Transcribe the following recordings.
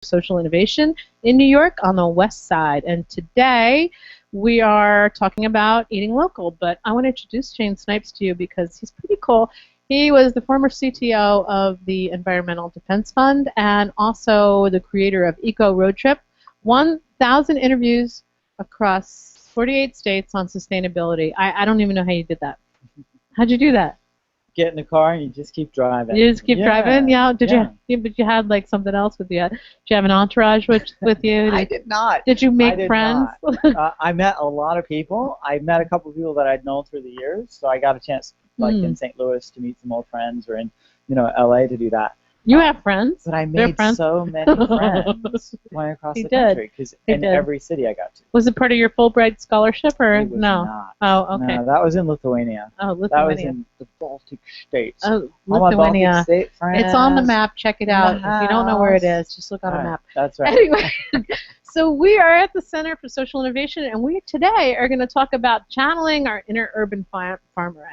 Social Innovation in New York on the West Side. And today we are talking about eating local. But I want to introduce Shane Snipes to you because he's pretty cool. He was the former CTO of the Environmental Defense Fund and also the creator of Eco Road Trip. 1,000 interviews across 48 states on sustainability. I don't even know how you did that. How'd you do that? Get in the car and you just keep driving. You just keep driving? Yeah. But you had like something else with you. Did you have an entourage with you? I did not. Did you make friends? I met a lot of people. I met a couple of people that I'd known through the years, so I got a chance, like in St. Louis, to meet some old friends, or in LA to do that. You have friends? But I made so many friends going across the country, because in every city I got to. Was it part of your Fulbright scholarship, or it was no? Not. Oh, okay. No, that was in Lithuania. Oh, Lithuania. That was in the Baltic states. Oh, Lithuania. Baltic state friends. It's on the map. Check it out. If you don't know where it is, just look on a map. That's right. Anyway, so we are at the Center for Social Innovation, and we today are going to talk about channeling our inner urban farmer.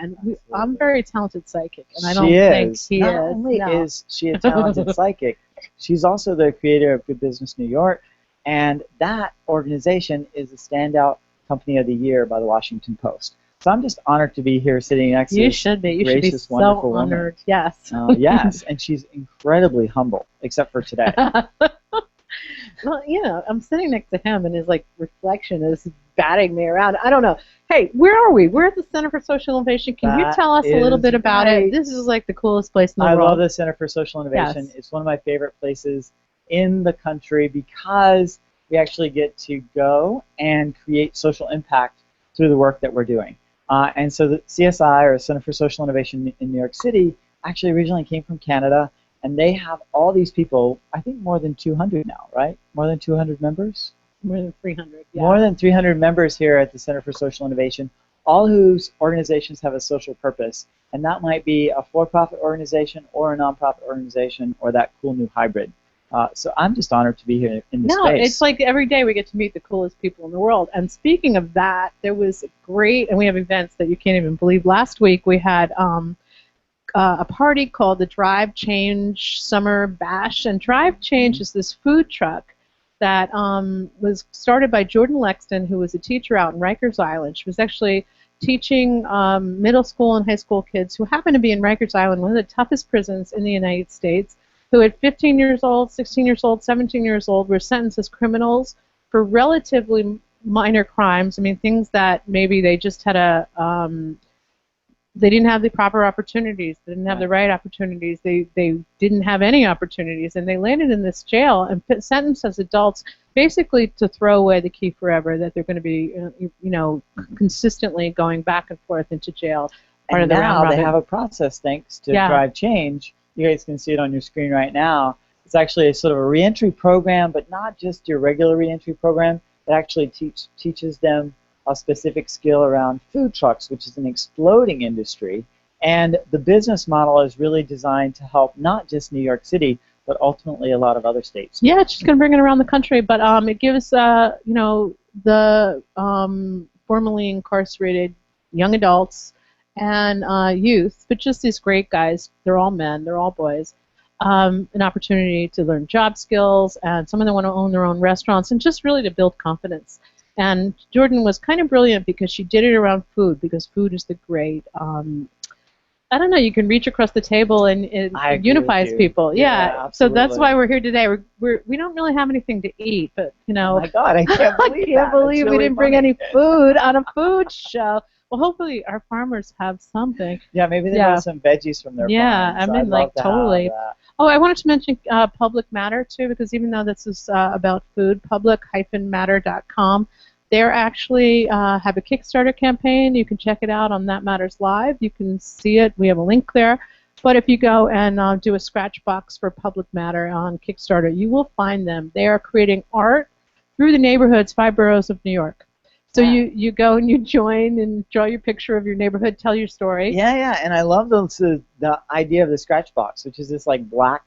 And I'm a very talented psychic, and I don't think he Not is. only is she a talented psychic, she's also the creator of Good Business New York, and that organization is a standout company of the year by the Washington Post. So I'm just honored to be here sitting next to this gracious, wonderful woman. Honored. Yes. Yes, and she's incredibly humble, except for today. Well, I'm sitting next to him, and his reflection is batting me around. I don't know. Hey, where are we? We're at the Center for Social Innovation. Can you tell us a little bit about it? This is like the coolest place in the world. I love the Center for Social Innovation. Yes. It's one of my favorite places in the country because we actually get to go and create social impact through the work that we're doing. And so the CSI, or Center for Social Innovation in New York City, actually originally came from Canada, and they have all these people, I think more than 200 now, right? More than 200 members? More than 300, yeah. More than 300 members here at the Center for Social Innovation, all whose organizations have a social purpose. And that might be a for-profit organization or a nonprofit organization or that cool new hybrid. So I'm just honored to be here in this space. No, it's like every day we get to meet the coolest people in the world. And speaking of that, there was great, and we have events that you can't even believe. Last week we had a party called the Drive Change Summer Bash. And Drive Change is this food truck that was started by Jordan Lexton, who was a teacher out in Rikers Island. She was actually teaching middle school and high school kids who happened to be in Rikers Island, one of the toughest prisons in the United States, who at 15 years old, 16 years old, 17 years old were sentenced as criminals for relatively minor crimes. I mean, things that maybe they just had they didn't have the proper opportunities. They didn't have the right opportunities. They didn't have any opportunities, and they landed in this jail and sentenced as adults, basically to throw away the key forever. That they're going to be, consistently going back and forth into jail. And now they have a process thanks to Drive Change. You guys can see it on your screen right now. It's actually a sort of a reentry program, but not just your regular reentry program. It actually teaches them a specific skill around food trucks, which is an exploding industry. And the business model is really designed to help not just New York City, but ultimately a lot of other states. Yeah, it's just going to bring it around the country. But it gives, the formerly incarcerated young adults and youth, but just these great guys, they're all men, they're all boys, an opportunity to learn job skills, and some of them want to own their own restaurants, and just really to build confidence. And Jordan was kind of brilliant because she did it around food, because food is the great, I don't know, you can reach across the table and it unifies people. Yeah, so that's why we're here today. We don't really have anything to eat, but, Oh my God, I can't believe that. I can't believe we didn't bring any food on a food show. Well, hopefully our farmers have something. Yeah, maybe they have some veggies from their farms. Yeah, I mean, totally. Oh, I wanted to mention Public Matter, too, because even though this is about food, public-matter.com, they're actually have a Kickstarter campaign. You can check it out on That Matters Live. You can see it. We have a link there. But if you go and do a scratch box for Public Matter on Kickstarter, you will find them. They are creating art through the neighborhoods, 5 boroughs of New York. So you go and you join and draw your picture of your neighborhood, tell your story. Yeah, and I love the idea of the scratch box, which is this like black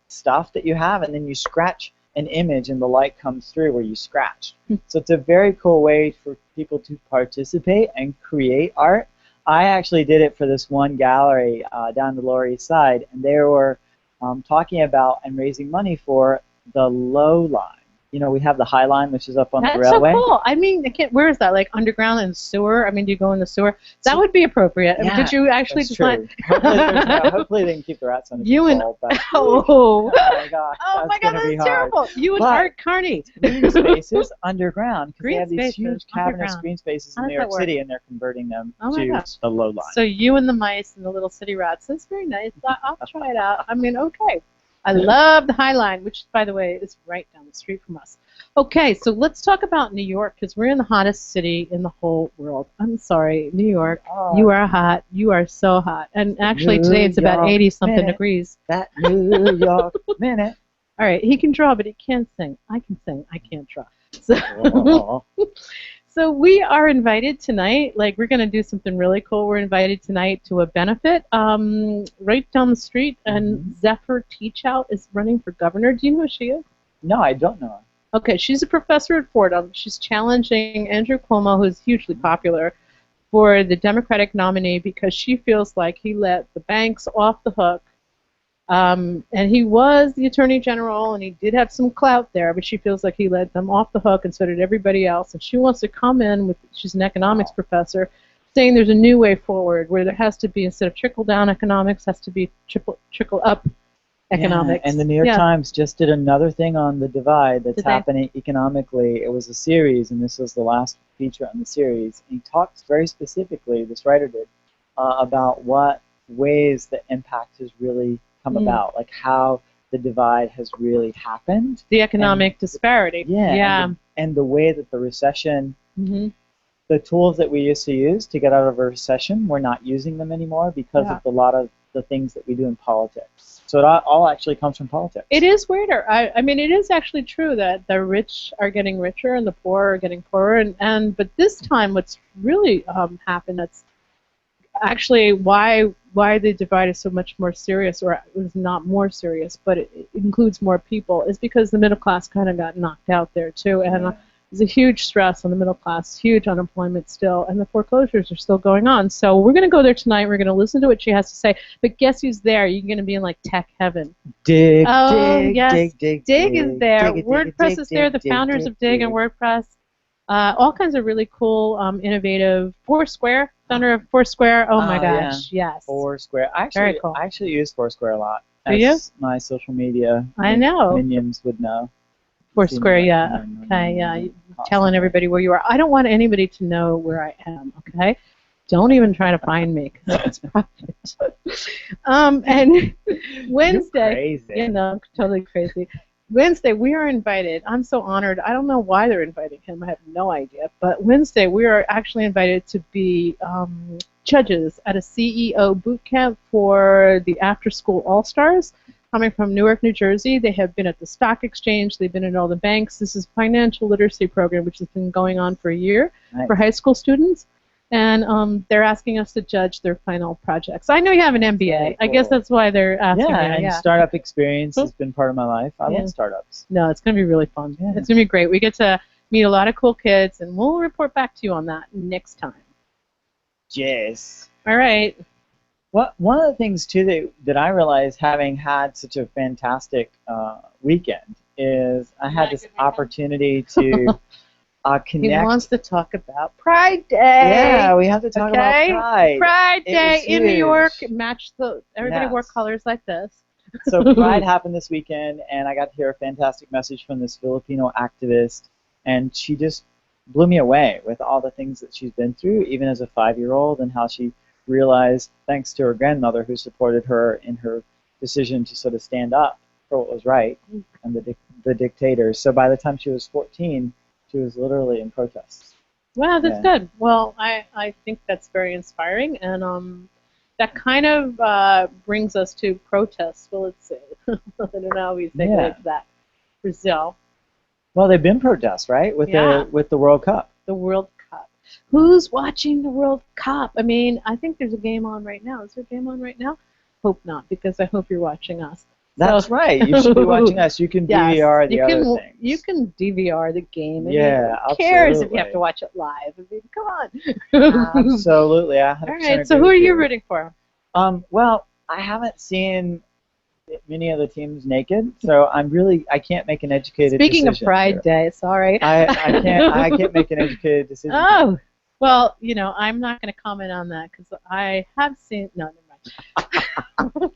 stuff that you have, and then you scratch an image and the light comes through where you scratched. So it's a very cool way for people to participate and create art. I actually did it for this one gallery down the Lower East Side, and they were talking about and raising money for the low line. You know, we have the high line, which is up on the That's railway. so cool. I mean, where is that? Like underground and sewer? I mean, do you go in the sewer? That would be appropriate. Yeah, did you actually that's design? true. Hopefully they can keep the rats under You control. and But, oh my gosh, oh my God, that's terrible. You and But Art Carney. green spaces underground, because they Green have these spaces huge cavernous underground. green spaces How in does New York that work? City, and they're converting them Oh my to gosh. the low line. So you and the mice and the little city rats. That's very nice. I'll try it out. I mean, okay. I love the High Line, which, by the way, is right down the street from us. Okay, so let's talk about New York, because we're in the hottest city in the whole world. I'm sorry, New York. You are hot. You are so hot. And actually, today it's about 80-something degrees. That New York minute. All right, he can draw, but he can't sing. I can sing. I can't draw. So, so we are invited tonight. Like, we're going to do something really cool. We're invited tonight to a benefit right down the street, and Zephyr Teachout is running for governor. Do you know who she is? No, I don't know. Okay, she's a professor at Fordham. She's challenging Andrew Cuomo, who's hugely popular, for the Democratic nominee because she feels like he let the banks off the hook. And he was the Attorney General, and he did have some clout there, but she feels like he let them off the hook, and so did everybody else. And she wants to come in with, she's an economics professor, saying there's a new way forward where there has to be, instead of trickle-down economics, has to be trickle-up economics. Yeah, and the New York Times just did another thing on the divide that's happening economically. It was a series, and this was the last feature on the series. He talks very specifically, this writer did, about what ways the impact has really come about, like how the divide has really happened. The economic disparity. Yeah. And the way that the recession, the tools that we used to use to get out of a recession, we're not using them anymore because of a lot of the things that we do in politics. So it all actually comes from politics. It is weirder. I mean, it is actually true that the rich are getting richer and the poor are getting poorer. But this time what's really happened, that's actually why the divide is so much more serious, or it was not more serious, but it includes more people, is because the middle class kind of got knocked out there too. And there's a huge stress on the middle class, huge unemployment still, and the foreclosures are still going on. So we're going to go there tonight. We're going to listen to what she has to say. But guess who's there? You're going to be in like tech heaven. Dig is there. WordPress is there. The founders of Dig and WordPress. All kinds of really cool, innovative. Foursquare, founder of Foursquare. Oh my gosh, yes. Foursquare. I actually use Foursquare a lot. Do you? My social media. I know. Minions would know. Foursquare, yeah. Okay, yeah. Telling everybody where you are. I don't want anybody to know where I am. Okay. Don't even try to find me, because that's private. And Wednesday. You're crazy. I'm totally crazy. Wednesday, we are invited. I'm so honored. I don't know why they're inviting him. I have no idea. But Wednesday, we are actually invited to be judges at a CEO boot camp for the After School All-Stars, coming from Newark, New Jersey. They have been at the stock exchange. They've been in all the banks. This is a financial literacy program, which has been going on for a year for high school students. And they're asking us to judge their final projects. I know you have an MBA. Cool. I guess that's why they're asking you. And startup experience has been part of my life. I love startups. No, it's going to be really fun. Yeah. It's going to be great. We get to meet a lot of cool kids, and we'll report back to you on that next time. Yes. All right. One of the things, too, that I realized, having had such a fantastic weekend, is I had this opportunity to... Connect. He wants to talk about Pride Day. Yeah, we have to talk about Pride. Pride Day in New York. Everybody wore colors like this. So Pride happened this weekend, and I got to hear a fantastic message from this Filipino activist, and she just blew me away with all the things that she's been through, even as a 5-year-old, and how she realized, thanks to her grandmother who supported her in her decision to sort of stand up for what was right, and the dictators. So by the time she was 14, she was literally in protest. Wow, that's good. Well, I think that's very inspiring, and that kind of brings us to protests. Well, let's see. I don't know how we say that. Brazil. Well, they've been protests, right? With the World Cup. The World Cup. Who's watching the World Cup? I mean, I think there's a game on right now. Is there a game on right now? Hope not, because I hope you're watching us. That's right. You should be watching us. You can DVR the other things. You can DVR the game. Who cares if you have to watch it live? I mean, come on. Absolutely. I 100% All right. So who are you rooting for? Well, I haven't seen many of the teams naked, so I can't make an educated decision. Speaking of Pride Day, sorry. I can't make an educated decision. Oh, well, I'm not going to comment on that because I have seen. No, never mind.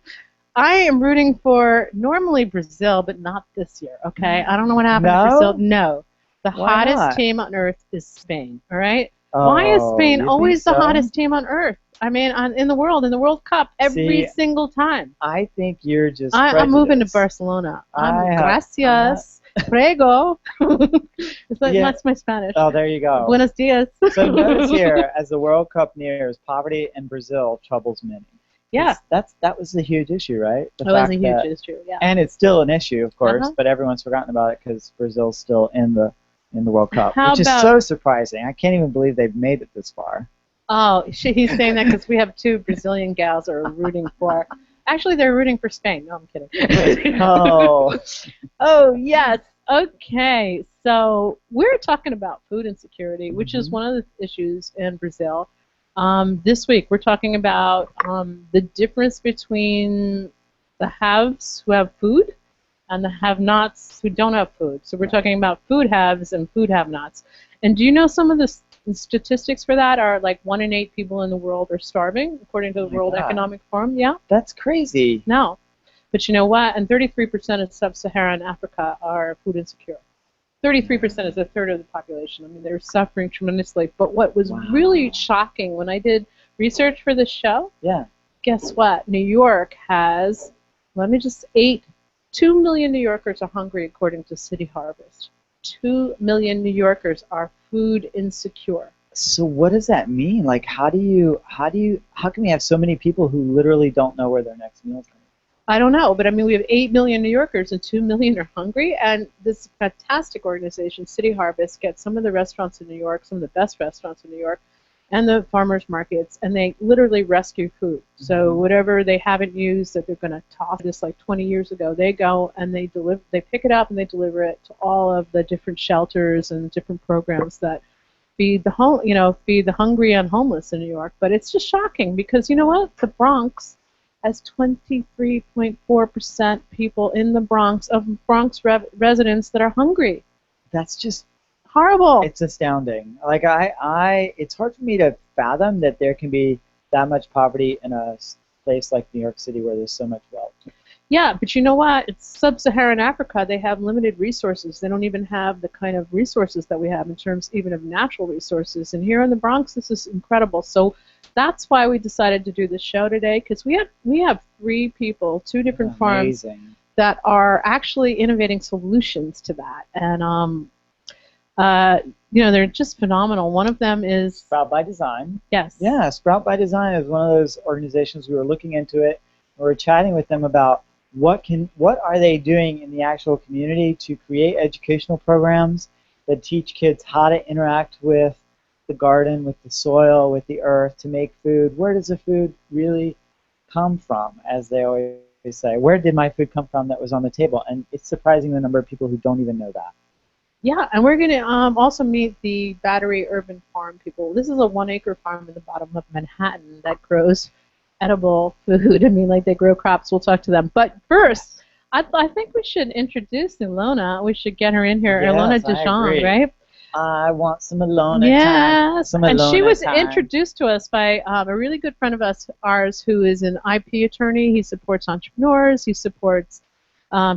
I am rooting for normally Brazil, but not this year. Okay, I don't know what happened to Brazil. No, the hottest team on earth is Spain. All right. Why is Spain always the hottest team on earth? I mean, in the World Cup, every single time. I think you're just. I'm moving to Barcelona. Gracias, prego. That's my Spanish. Oh, there you go. Buenos dias. So notice here, as the World Cup nears, poverty in Brazil troubles many. Yeah. That was a huge issue, right? It was a huge issue, yeah. And it's still an issue, of course, but everyone's forgotten about it because Brazil's still in the World Cup, which is so surprising. I can't even believe they've made it this far. Oh, he's saying that because we have 2 Brazilian gals that are rooting for. Actually, they're rooting for Spain. No, I'm kidding. Oh, yes. Okay. So we're talking about food insecurity, which is one of the issues in Brazil. This week, we're talking about the difference between the haves who have food and the have-nots who don't have food. So we're talking about food haves and food have-nots. And do you know some of the statistics for that are like 1 in 8 people in the world are starving, according to the World Economic Forum? Yeah. That's crazy. No. But you know what? And 33% of sub-Saharan Africa are food insecure. 33% is a third of the population. I mean, they're suffering tremendously. But what was really shocking when I did research for this show, guess what? New York has, 2 million New Yorkers are hungry according to City Harvest. 2 million New Yorkers are food insecure. So what does that mean? Like, how can we have so many people who literally don't know where their next meal is coming? I don't know, but I mean, we have 8 million New Yorkers and 2 million are hungry, and this fantastic organization, City Harvest, gets some of the restaurants in New York, some of the best restaurants in New York, and the farmers markets, and they literally rescue food. So whatever they haven't used that they're going to toss, this like 20 years ago, they go and they pick it up and they deliver it to all of the different shelters and different programs that feed the hungry and homeless in New York. But it's just shocking because you know what? The Bronx has 23.4% people in the Bronx residents that are hungry. That's just horrible. It's astounding. Like it's hard for me to fathom that there can be that much poverty in a place like New York City where there's so much wealth. Yeah, but you know what? It's sub-Saharan Africa. They have limited resources. They don't even have the kind of resources that we have in terms even of natural resources. And here in the Bronx, this is incredible. So that's why we decided to do this show today, because we have 3 people, 2 different farms that are actually innovating solutions to that. And they're just phenomenal. One of them is Sprout by Design. Yes. Yeah, Sprout by Design is one of those organizations. We were looking into it. We were chatting with them about what are they doing in the actual community to create educational programs that teach kids how to interact with the garden, with the soil, with the earth, to make food. Where does the food really come from, as they always say? Where did my food come from that was on the table? And it's surprising the number of people who don't even know that. Yeah, and we're going to also meet the Battery Urban Farm people. This is a 1-acre farm in the bottom of Manhattan that grows edible food. I mean, like they grow crops. We'll talk to them. But first, I think we should introduce Ilona. We should get her in here. Yes, Ilona de Jongh, right? I want some Ilona time. Some Ilona and she was time. introduced to us by a really good friend of ours who is an IP attorney. He supports entrepreneurs. He supports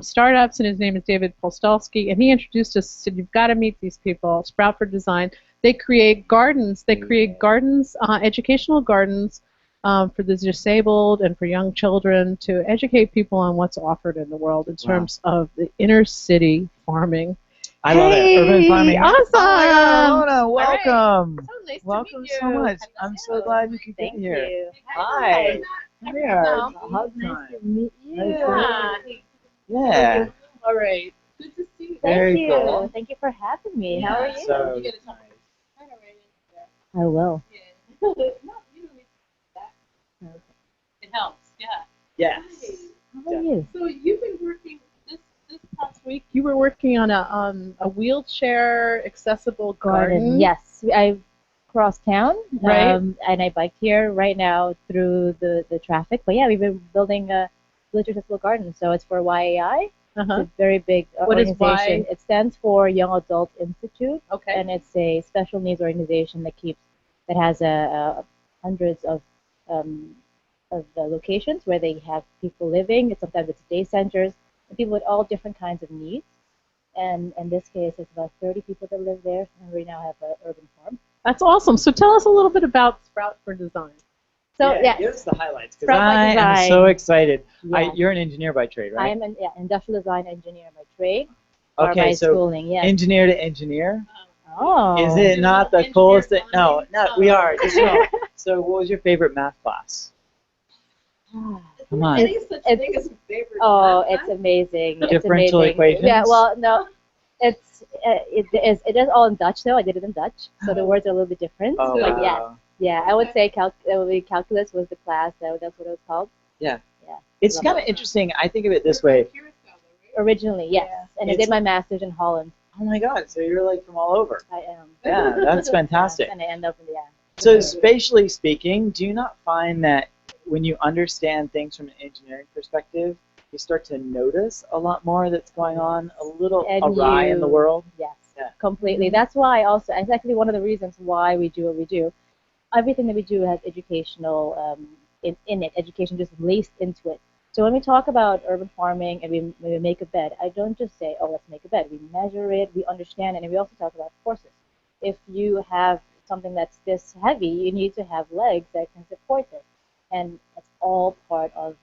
startups, and his name is David Polstolsky. And he introduced us. Said, "You've got to meet these people. Sprout for Design. They create gardens. They create gardens, educational gardens." For the disabled and for young children, to educate people on what's offered in the world in terms of the inner city farming. I love it. Urban farming. Awesome. Oh, Ilona, welcome. Right. So nice welcome to meet you. so much. I'm so glad you could get here. Thank you. Hi. Come here. It's a hug time. Nice to meet you. Yeah. All right. Good to see you. Very Thank you. cool. Thank you for having me. Yeah. How are you? So You get a nice. I will. Yeah. No, you don't need that. It helps. Yeah. Yes. How are you? So you've been working this past week. You were working on a wheelchair accessible garden. Yes, I crossed town, Right. and I biked here right now through the traffic. But yeah, we've been building a Village Accessible Garden. So it's for YAI. Uh-huh. It's a very big What is organization. Y? It stands for Young Adult Institute, Okay. and it's a special needs organization that has hundreds of locations where they have people living. Sometimes it's day centers, and people with all different kinds of needs. And in this case, it's about 30 people that live there, and we now have an urban farm. That's awesome. So tell us a little bit about Sprout for Design. So yeah, give us the highlights, because Sprout by I am Design. so excited. Yeah. You're an engineer by trade, right? I am an industrial design engineer by trade or Okay, by so schooling. Yes. engineer to engineer. Oh. Is it not the coolest thing? No, we are. Just no. So what was your favorite math class? Come on. It's amazing. It's Differential amazing. equations? Yeah, well, no, it is all in Dutch though. I did it in Dutch, so the words are a little bit different. Oh, But wow. yeah, I would say calculus was the class. That's what it was called. Yeah. Yeah. It's kind of interesting. I think of it this way. Originally, yes, and I did my master's in Holland. Oh my God! So you're like from all over. I am. Yeah, that's fantastic. Yes, and I end up in the So spatially speaking, do you not find that when you understand things from an engineering perspective, you start to notice a lot more that's going on a little awry in the world? Yes, yeah. Completely. That's why also, it's actually one of the reasons why we do what we do. Everything that we do has educational in it, education just laced into it. So when we talk about urban farming and we make a bed, I don't just say, oh, let's make a bed. We measure it, we understand it, and we also talk about forces. If you have something that's this heavy, you need to have legs that can support it. And it's all part of,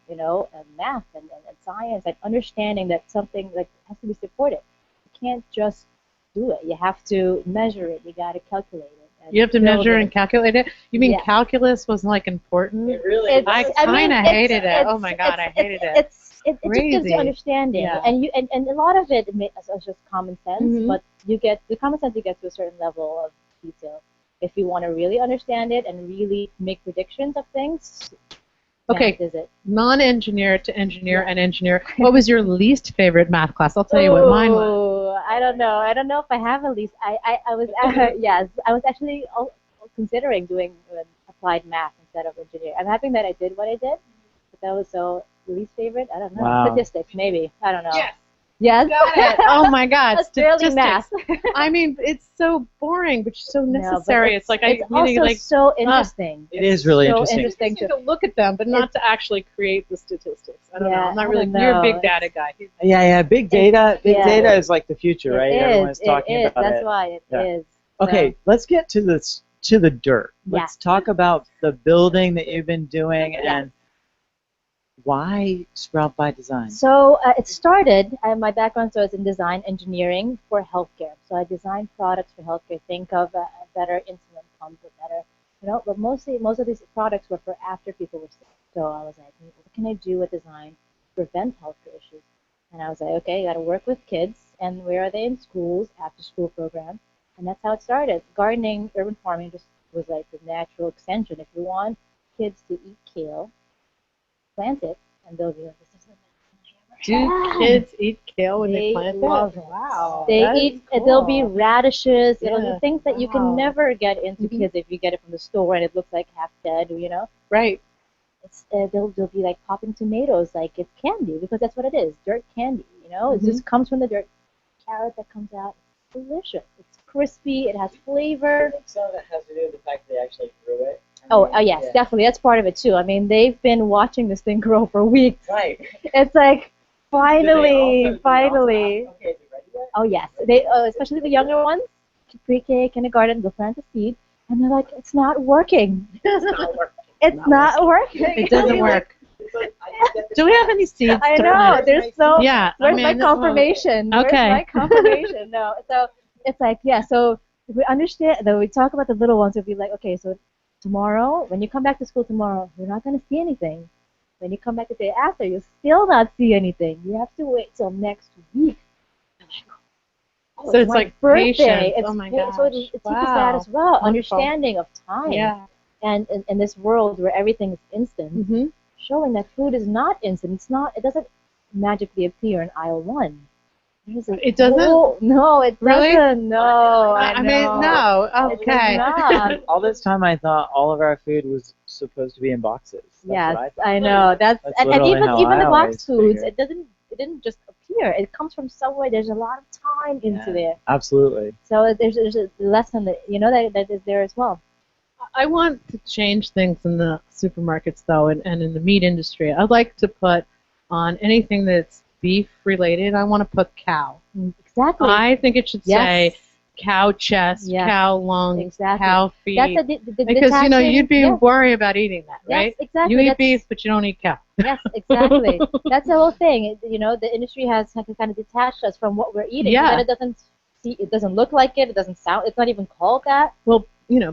math and science and understanding that something like has to be supported. You can't just do it. You have to measure it. You got to calculate it. You have to measure and calculate it? You mean calculus was like important? It really is. I kind of hated it. Oh my God, I hated it. It just gives you understanding. Yeah. And a lot of it is just common sense, but you get the common sense you get to a certain level of detail. If you want to really understand it and really make predictions of things, okay, math is it. Non-engineer to engineer and engineer. What was your least favorite math class? I'll tell you what mine was. I don't know. I don't know if I have a least. I was yes. I was actually considering doing applied math instead of engineering. I'm happy that I did what I did, but that was so least favorite. I don't know. Wow. Statistics, maybe. I don't know. Yes. Yes. Got it. Oh my God. That's Statistics. barely math. I mean, it's so boring, but so necessary. It's like it's also so interesting. It is really so interesting. to look at them, but not to actually create the statistics. I don't know. I'm not really. You're a big data guy. Yeah. Big data. Big data is like the future, right? Everyone is talking about it. That's why it is. Okay, let's get to this. To the dirt. Let's talk about the building that you've been doing and why Sprout by Design. So it started, my background is in design engineering for healthcare. So I design products for healthcare. Think of a better insulin pump, but most of these products were for after people were sick. So I was like, what can I do with design to prevent healthcare issues? And I was like, okay, you got to work with kids. And where are they in schools, after school program? And that's how it started. Gardening, urban farming just was like the natural extension. If you want kids to eat kale, plant it, and they'll be like, this is the best thing I ever had. Do kids eat kale when they plant it? Love it. Wow. They eat, cool. there'll be radishes, Yeah. it'll be things that you can never get into kids if you get it from the store and it looks like half dead, Right. It's, they'll be like popping tomatoes like it's candy, because that's what it is, dirt candy, It just comes from the dirt. Carrot that comes out, it's delicious. It's crispy, it has flavor. I think some of it has to do with the fact that they actually grew it. Yes, definitely. That's part of it too. I mean, they've been watching this thing grow for weeks. Right. It's like, finally. Okay, is it ready yet? Oh yes, they especially the younger ones, pre-K, kindergarten, they'll plant the seed, and they're like, it's not working. It's not working. It's not working. It doesn't work. Do we have any seeds? I know. There's so. Yeah. Where's my confirmation? Okay. Where's my confirmation? No. So it's like, so if we understand, though, we talk about the little ones, we'll be like, okay, so tomorrow, when you come back to school tomorrow, you're not going to see anything. When you come back the day after, you'll still not see anything. You have to wait till next week. So it's like birthday. patience. It's, oh my gosh. So it teaches that as well. Wonderful. Understanding of time. Yeah. And in this world where everything is instant, showing that food is not instant. It's not. It doesn't magically appear in aisle 1. It doesn't? No, it really? doesn't. No, I mean, no. Okay. It does not. All this time I thought all of our food was supposed to be in boxes. That's yes, what I thought. I know. That's and literally even how even I the box always foods, figured. it didn't just appear. It comes from somewhere. There's a lot of time into there. Absolutely. So there's a lesson that that is there as well. I want to change things in the supermarkets, though, and in the meat industry. I'd like to put on anything that's beef related, I want to put cow. Exactly. I think it should say cow chest, cow lungs, cow feet. That's because you'd be worried about eating that, right? Yes, exactly. You eat beef, but you don't eat cow. Yes, exactly. That's the whole thing. The industry has kind of detached us from what we're eating. Yeah. So that it doesn't look like it. It doesn't sound. It's not even called that. Well,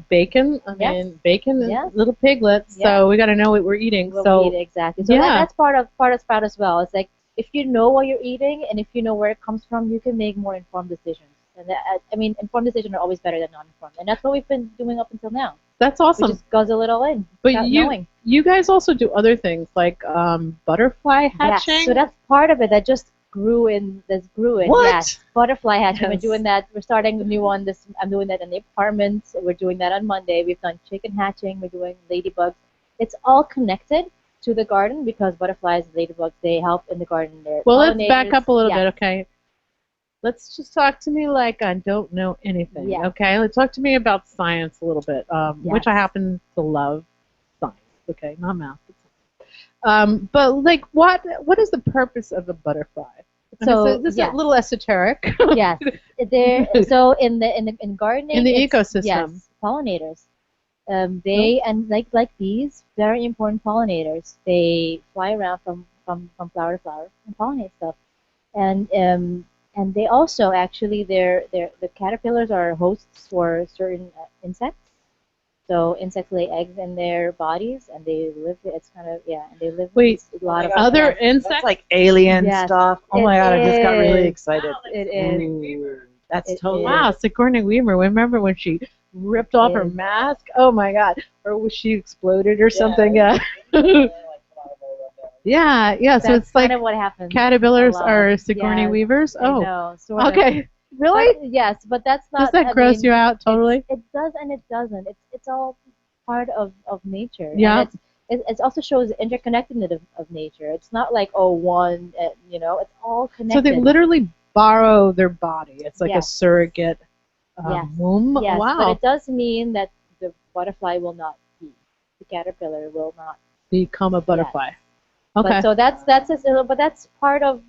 bacon. I mean, bacon is little piglets. So we got to know what we're eating. We eat, exactly. So that's part of Sprout as well. It's like if you know what you're eating and if you know where it comes from, you can make more informed decisions. And informed decisions are always better than non-informed, and that's what we've been doing up until now. That's awesome. We just guzzle it all in. But knowing. You guys also do other things like butterfly hatching. Yes, so that's part of it that just grew in. What? Yes, butterfly hatching. We're doing that. We're starting a new one. I'm doing that in the apartments. We're doing that on Monday. We've done chicken hatching. We're doing ladybugs. It's all connected to the garden because butterflies and ladybugs, they help in the garden. Well, let's back up a little bit, okay? Let's just talk to me like I don't know anything, okay? Let's talk to me about science a little bit, which I happen to love science, okay? Not math, but science. But like, what is the purpose of a butterfly? So this is a little esoteric. Yes, so in gardening, in the ecosystem, yes, pollinators. They and like bees, very important pollinators. They fly around from flower to flower and pollinate stuff, and they also actually the caterpillars are hosts for certain insects. So insects lay eggs in their bodies, and they live. It's kind of and they live. Wait, a lot of other insects? That's like alien stuff. Oh my god, I just got really excited. It is. That's totally. Wow, Sigourney Weaver. Remember when she ripped off her mask? Oh my god! Or was she exploded or something? Yeah. Yeah. So it's like kind of what happens. Caterpillars are Sigourney Weavers. Oh, know, sort of. Okay. Really? But, yes, but that's not. Does that gross you out totally? It does and it doesn't. It's all part of nature. Yeah. And it also shows the interconnectedness of nature. It's not like one. It's all connected. So they literally borrow their body. It's like a surrogate womb. Yes, wow. but it does mean that the butterfly will not be. The caterpillar will not become a butterfly. Yes. Okay. But so that's part of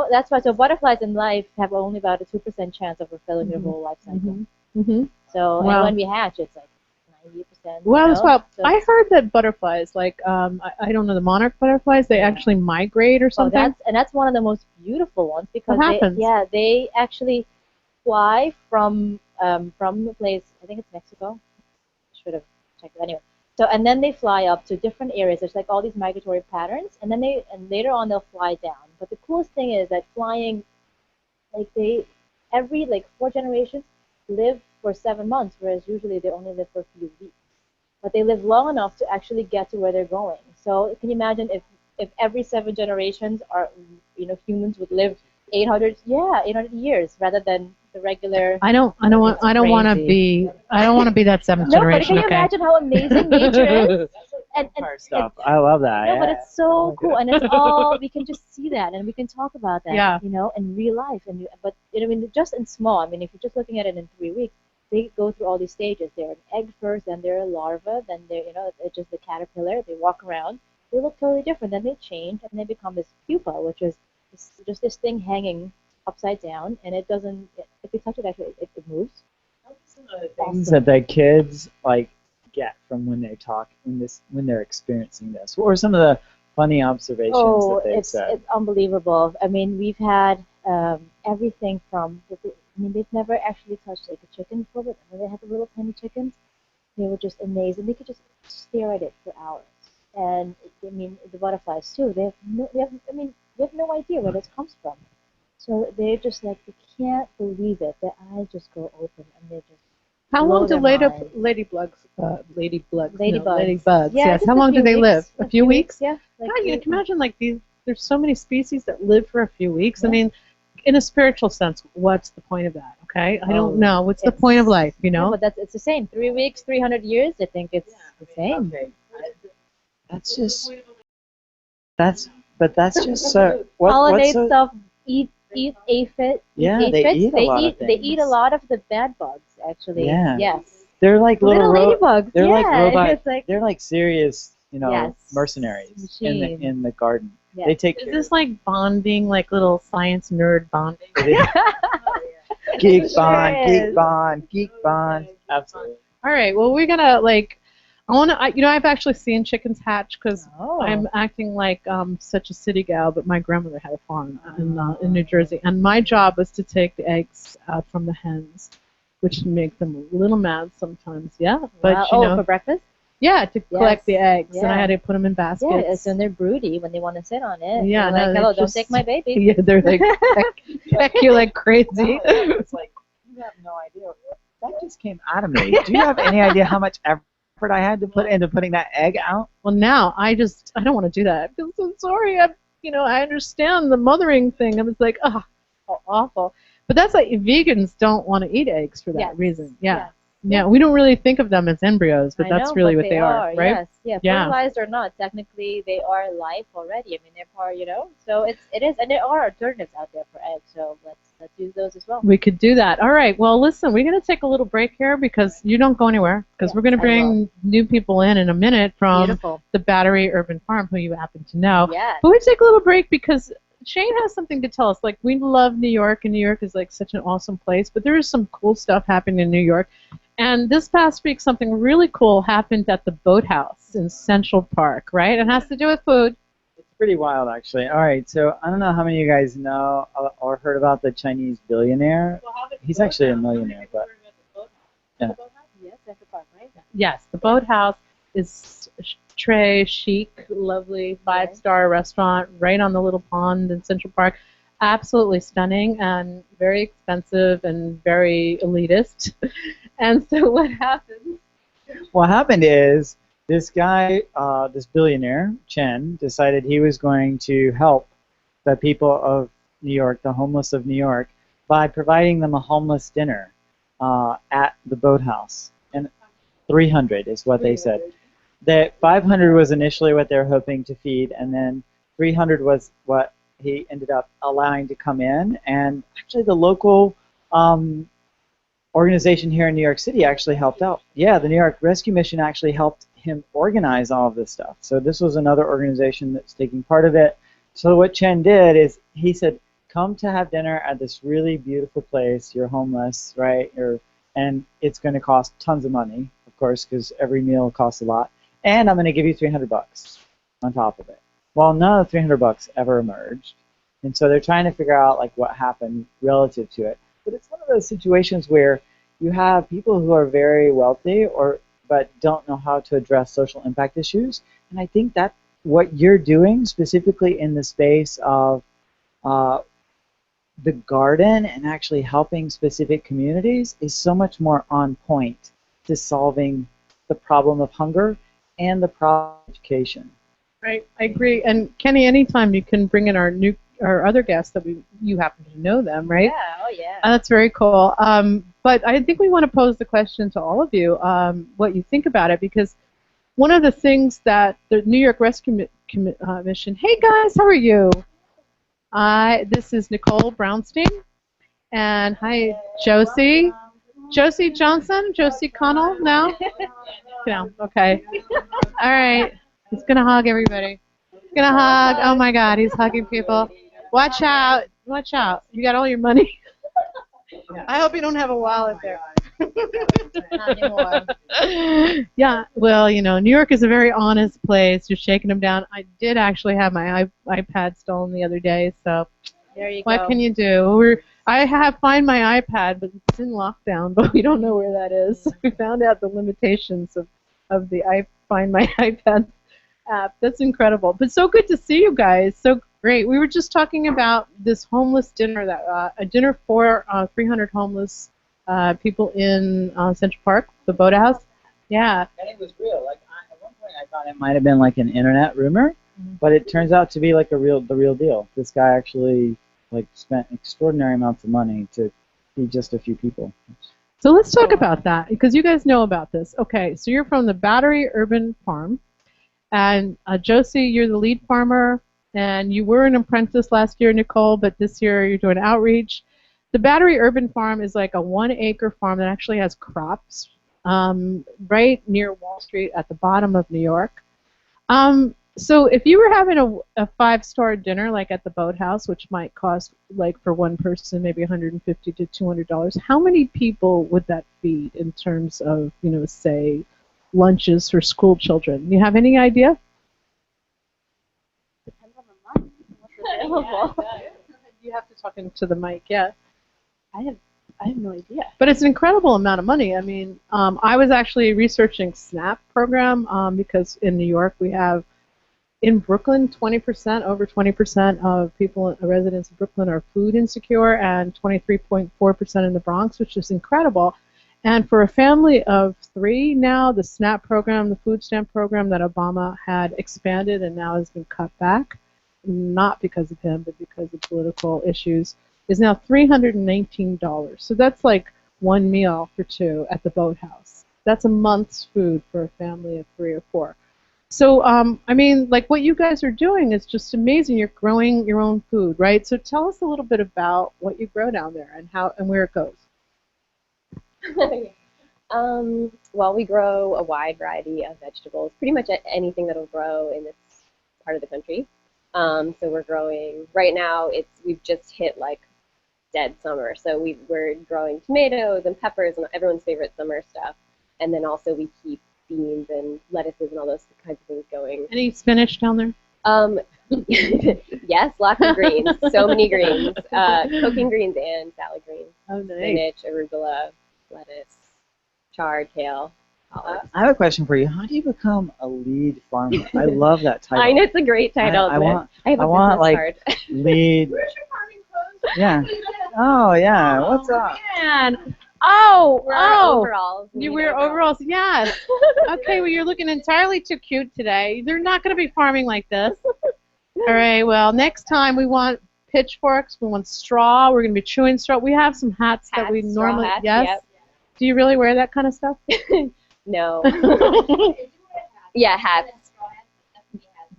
that's why butterflies in life have only about a 2% chance of fulfilling their whole life cycle. Mm-hmm. So and when we hatch, it's like 90%. Well, so I heard that butterflies, like I don't know, the monarch butterflies, they actually migrate or something. That's one of the most beautiful ones because they actually fly from the place. I think it's Mexico. Should have checked it anyway. So and then they fly up to different areas. There's like all these migratory patterns, and then later on they'll fly down. But the coolest thing is that flying, every 4 generations live for 7 months, whereas usually they only live for a few weeks. But they live long enough to actually get to where they're going. So can you imagine if every 7 generations are humans would live 800 years rather than the regular. I don't want to be that 7th generation. But can you imagine how amazing nature is? And stuff. I love that. No, but it's so cool, and it's all we can just see that, and we can talk about that. In real life, but just in small. I mean, if you're just looking at it in 3 weeks, they go through all these stages. They're an egg first, then they're a larva, then they're it's just the caterpillar. They walk around. They look totally different. Then they change, and they become this pupa, which is just this thing hanging upside down, and it doesn't. If you touch it, actually, it moves. Some of the things that the kids get from when they talk when they're experiencing this. What were some of the funny observations that they've said? It's unbelievable. I mean, we've had everything from. They've never actually touched a chicken before, but when they had the little tiny chickens, they were just amazed, and they could just stare at it for hours. And the butterflies too. They have no idea where this comes from. So they're just they can't believe it. Their eyes just go open, and they just. How long do ladybugs? Yes. How long do they live? A few weeks? Yeah. God, you can imagine these. There's so many species that live for a few weeks. Yeah. I mean, in a spiritual sense, what's the point of that? Okay, I don't know. What's the point of life? No, but it's the same. 3 weeks, 300 years. I think it's the same. Okay. That's just that's just so. Pollinate So, stuff, eat aphid. yeah, Eat they aphids. eat a lot of They eat a things. lot of the bad bugs actually. Yeah. Yes. They're like Little ladybugs. they're like Yeah. robot. It's like They're like serious, yes. mercenaries in Machines. the garden. Yes. They take Is care. this like bonding, like little science nerd bonding? Geek bond, is. geek bond, geek bond. Absolutely. All right. Well, we're gonna like. I've actually seen chickens hatch because Oh. I'm acting like such a city gal, but my grandmother had a farm in New Jersey, and my job was to take the eggs out from the hens, which make them a little mad sometimes. Yeah, but for breakfast? yeah, to collect the eggs, and I Yeah. had to put them in baskets. Yeah, it's when they're broody, when they want to sit on it. Yeah, They're like, no, hello, they don't just- take my baby. Yeah, they're like peck you like crazy. It's like you have no idea. That just came out of me. Do you have any idea how much effort I had to put into putting that egg out? Well, now I don't want to do that. I feel so sorry. I understand the mothering thing. I was like, oh, how awful. But that's like vegans don't want to eat eggs for that Yes. reason. Yeah. Yes. Yeah, we don't really think of them as embryos, but I that's know, really but what they are, right? Yes, yeah, Yeah. fertilized or not, technically they are life already. I mean, they're part, So it is, and there are alternatives out there for eggs. So let's use those as well. We could do that. All right. Well, listen, we're going to take a little break here because you don't go anywhere because we're going to Yes, I bring new people in a minute from Beautiful. the Battery Urban Farm, who you happen to know. Yes. But we take a little break because Shane has something to tell us. Like, we love New York, and New York is like such an awesome place, but there is some cool stuff happening in New York. And this past week, something really cool happened at the Boathouse in Central Park, right? It has to do with food. It's pretty wild, actually. All right, so I don't know how many of you guys know or heard about the Chinese billionaire. He's actually a millionaire, but yeah. Yes, Central Park, right? Yes, the Boathouse is très chic, lovely five-star restaurant right on the little pond in Central Park. Absolutely stunning and very expensive and very elitist. And so what happened? What happened is this guy, this billionaire, Chen, decided he was going to help the people of New York, the homeless of New York, by providing them a homeless dinner at the Boathouse. And 300 is what they said. That 500 was initially what they were hoping to feed, and then 300 was what he ended up allowing to come in. And actually the local organization here in New York City actually helped out. Yeah, the New York Rescue Mission actually helped him organize all of this stuff. So this was another organization that's taking part of it. So what Chen did is he said, come to have dinner at this really beautiful place. You're homeless, right? And it's going to cost tons of money, of course, because every meal costs a lot. And I'm going to give you $300 on top of it. Well, none of the $300 ever emerged. And so they're trying to figure out like what happened relative to it. But it's one of those situations where you have people who are very wealthy but don't know how to address social impact issues. And I think that what you're doing specifically in the space of the garden and actually helping specific communities is so much more on point to solving the problem of hunger and the problem of education. Right, I agree. And Kenny, anytime you can bring in our other guests that you happen to know them, right? Yeah, oh yeah. That's very cool. But I think we want to pose the question to all of you, what you think about it, because one of the things that the New York Rescue Mission, hey guys, how are you? This is Nicole Brownstein, and hi, Josie. Josie Johnson, Josie Connell now? No, okay. All right. He's going to hug everybody. He's going to hug. Oh my God, he's hugging people. Watch out. Watch out. You got all your money. I hope you don't have a wallet there. Not anymore. Yeah, well, New York is a very honest place. You're shaking them down. I did actually have my iPad stolen the other day, so There you go. what can you do? I have find my iPad, but it's in lockdown, but we don't know where that is. We found out the limitations of the Find My iPad app. That's incredible. But so good to see you guys. So great. We were just talking about this homeless dinner, a dinner for 300 homeless people in Central Park, the Boathouse. Yeah. And it was real. Like at one point, I thought it might have been like an internet rumor, but it turns out to be like the real deal. This guy actually spent extraordinary amounts of money to feed just a few people. So let's talk about that because you guys know about this. Okay, so you're from the Battery Urban Farm, And Josie, you're the lead farmer, and you were an apprentice last year, Nicole, but this year you're doing outreach. The Battery Urban Farm is like a 1 acre farm that actually has crops right near Wall Street at the bottom of New York. So if you were having a 5-star dinner like at the Boathouse, which might cost like for one person maybe $150 to $200, how many people would that feed in terms of, say, lunches for school children? You have any idea? Depends on the month. What's available. You have to talk into the mic, yeah. I have no idea. But it's an incredible amount of money. I mean, I was actually researching SNAP program because in New York we have, in Brooklyn, 20%, over 20% of people, residents of Brooklyn, are food insecure, and 23.4% in the Bronx, which is incredible. And for a family of 3 now, the SNAP program, the food stamp program that Obama had expanded and now has been cut back, not because of him, but because of political issues, is now $319. So that's like one meal for 2 at the Boathouse. That's a month's food for a family of 3 or 4. So, I mean, like what you guys are doing is just amazing. You're growing your own food, right? So tell us a little bit about what you grow down there and how and where it goes. Well, we grow a wide variety of vegetables, pretty much anything that'll grow in this part of the country. So we're growing, right now, we've just hit like dead summer. So we're growing tomatoes and peppers and everyone's favorite summer stuff. And then also we keep beans and lettuces and all those kinds of things going. Any spinach down there? Yes, lots of greens. So many greens. Cooking greens and salad greens. Oh, nice. Spinach, arugula, lettuce, chard, kale. I have a question for you. How do you become a lead farmer? I love that title. I know, it's a great title. I want like card. Lead. Yeah. Oh yeah. What's up? Man. Overalls. You wear overalls, yes. Okay, well, you're looking entirely too cute today. They're not going to be farming like this. All right, well, next time we want pitchforks, we want straw, we're going to be chewing straw. We have some hats that we normally, hats, yes. Yep. Do you really wear that kind of stuff? No. Yeah, hats.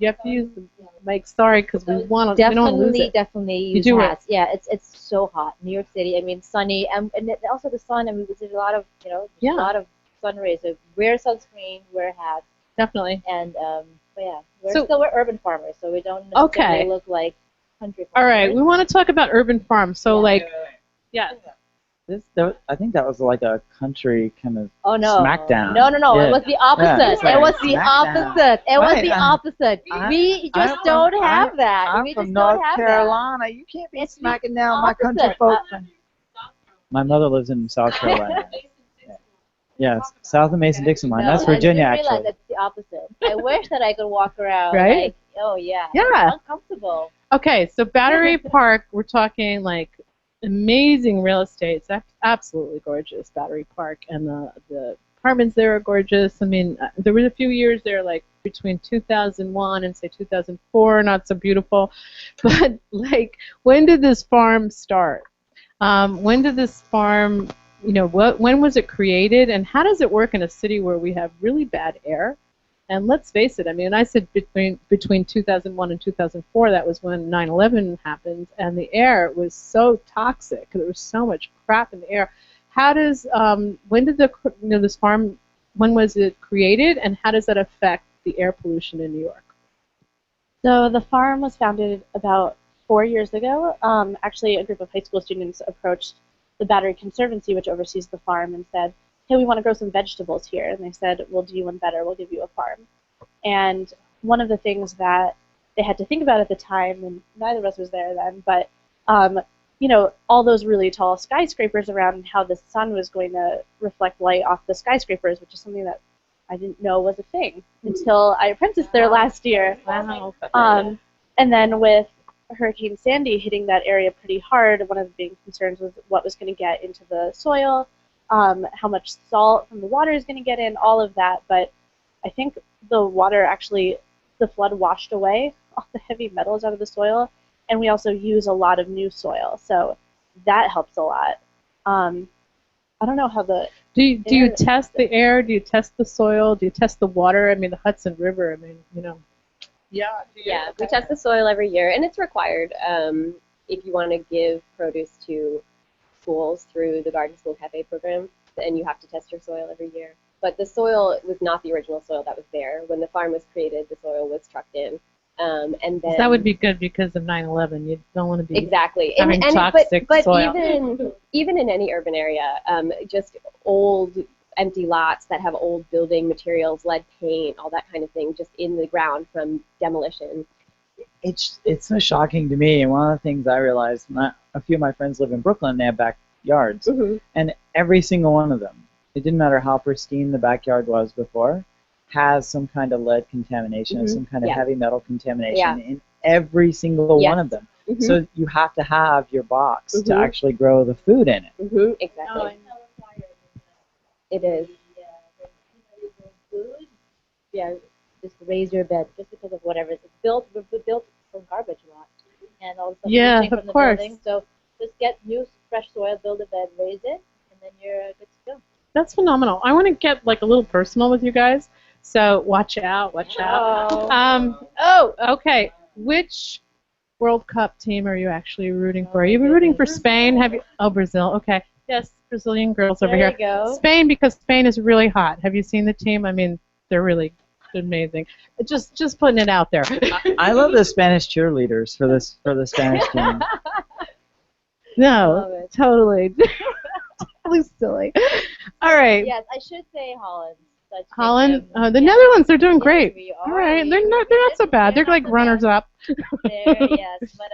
You have to use the mic, sorry, because we don't lose it. Definitely use hats. Yeah, it's so hot. New York City, I mean, sunny, and also the sun. I mean, there's a lot of, a lot of sun rays. So wear sunscreen, wear hats. Definitely. And, but yeah, we're urban farmers, so we don't necessarily look like country farmers. All right, we want to talk about urban farms. So, yeah. I think that was like a country kind of smackdown. No. Yeah. It was the opposite. Yeah, it was the opposite. It was the opposite. We just don't have that. I'm from North Carolina. You can't be smacking down my country folks. My mother lives in South Carolina. Yes, south of Mason-Dixon line. That's Virginia, I realize actually. it's the opposite. I wish that I could walk around right? Yeah. Uncomfortable. Okay, so Battery Park, we're talking like amazing real estate. It's absolutely gorgeous, Battery Park, and the apartments there are gorgeous. I mean, there was a few years there, like between 2001 and say 2004, not so beautiful. But like, when did this farm start? When did this farm, when was it created, and how does it work in a city where we have really bad air? And let's face it, I mean, I said between 2001 and 2004, that was when 9/11 happened, and the air was so toxic. There was so much crap in the air. How does, when did this farm, when was it created, and how does that affect the air pollution in New York? So the farm was founded about 4 years ago. Actually, a group of high school students approached the Battery Conservancy, which oversees the farm, and said, hey, we want to grow some vegetables here. And they said, we'll do you one better, we'll give you a farm. And one of the things that they had to think about at the time, and neither of us was there then, but all those really tall skyscrapers around and how the sun was going to reflect light off the skyscrapers, which is something that I didn't know was a thing until I apprenticed there last year. Wow. And then with Hurricane Sandy hitting that area pretty hard, one of the big concerns was what was going to get into the soil, how much salt from the water is going to get in, all of that. But I think the water the flood washed away all the heavy metals out of the soil, and we also use a lot of new soil, so that helps a lot. I don't know how Do you test the air? Do you test the soil? Do you test the water? I mean, the Hudson River. I mean, you know. Yeah. Yeah, we test the soil every year, and it's required if you want to give produce to schools through the Garden School Cafe program, and you have to test your soil every year. But the soil was not the original soil that was there. When the farm was created, the soil was trucked in. And then that would be good because of 9/11. You don't want to be exactly having toxic but soil. even in any urban area, just old empty lots that have old building materials, lead paint, all that kind of thing, just in the ground from demolition. It's so shocking to me, and one of the things I realized, a few of my friends live in Brooklyn, they have backyards, and every single one of them, it didn't matter how pristine the backyard was before, has some kind of lead contamination, or some kind of heavy metal contamination in every single one of them. So you have to have your box to actually grow the food in it. Exactly. It is. Yeah, just raise your bed just because of whatever. It's built from garbage a lot, and all the stuff leaching from the building. So just get new fresh soil, build a bed, raise it, and then you're good to go. That's phenomenal. I want to get like a little personal with you guys, so watch out, watch out. Okay. Which World Cup team are you actually rooting for? Are you rooting for Spain? Have you? Oh, Brazil. Okay. Yes, Brazilian girls over here. There you go. Spain, because Spain is really hot. Have you seen the team? I mean, they're really amazing. Just putting it out there. I love the Spanish cheerleaders for the Spanish team. No, totally. Totally silly. All right. Yes, I should say Holland. Holland, the Netherlands, they're doing great. All right, they're not so bad. They're like runners up. Yes, but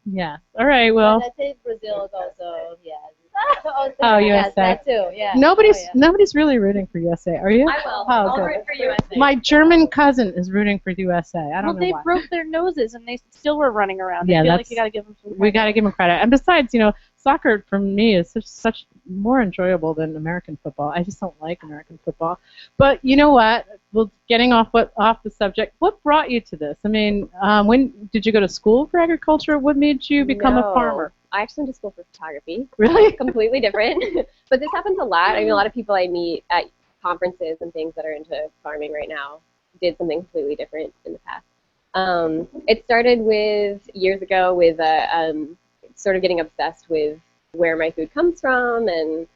Yeah. All right. Well. I say Brazil is also Oh, USA. Yes, that too. Yeah. Nobody's really rooting for USA. Are you? I will. Oh, I'll good. root for USA. My German cousin is rooting for USA. I don't know they why. broke their noses and they still were running around. Yeah, I feel like you got to give them some credit. We got to give them credit. And besides, soccer for me is such more enjoyable than American football. I just don't like American football. But you know what? Well, getting off the subject, what brought you to this? I mean, when did you go to school for agriculture? What made you become a farmer? I actually went to school for photography. Really? Completely different. But this happens a lot. I mean, a lot of people I meet at conferences and things that are into farming right now did something completely different in the past. It started years ago with sort of getting obsessed with where my food comes from and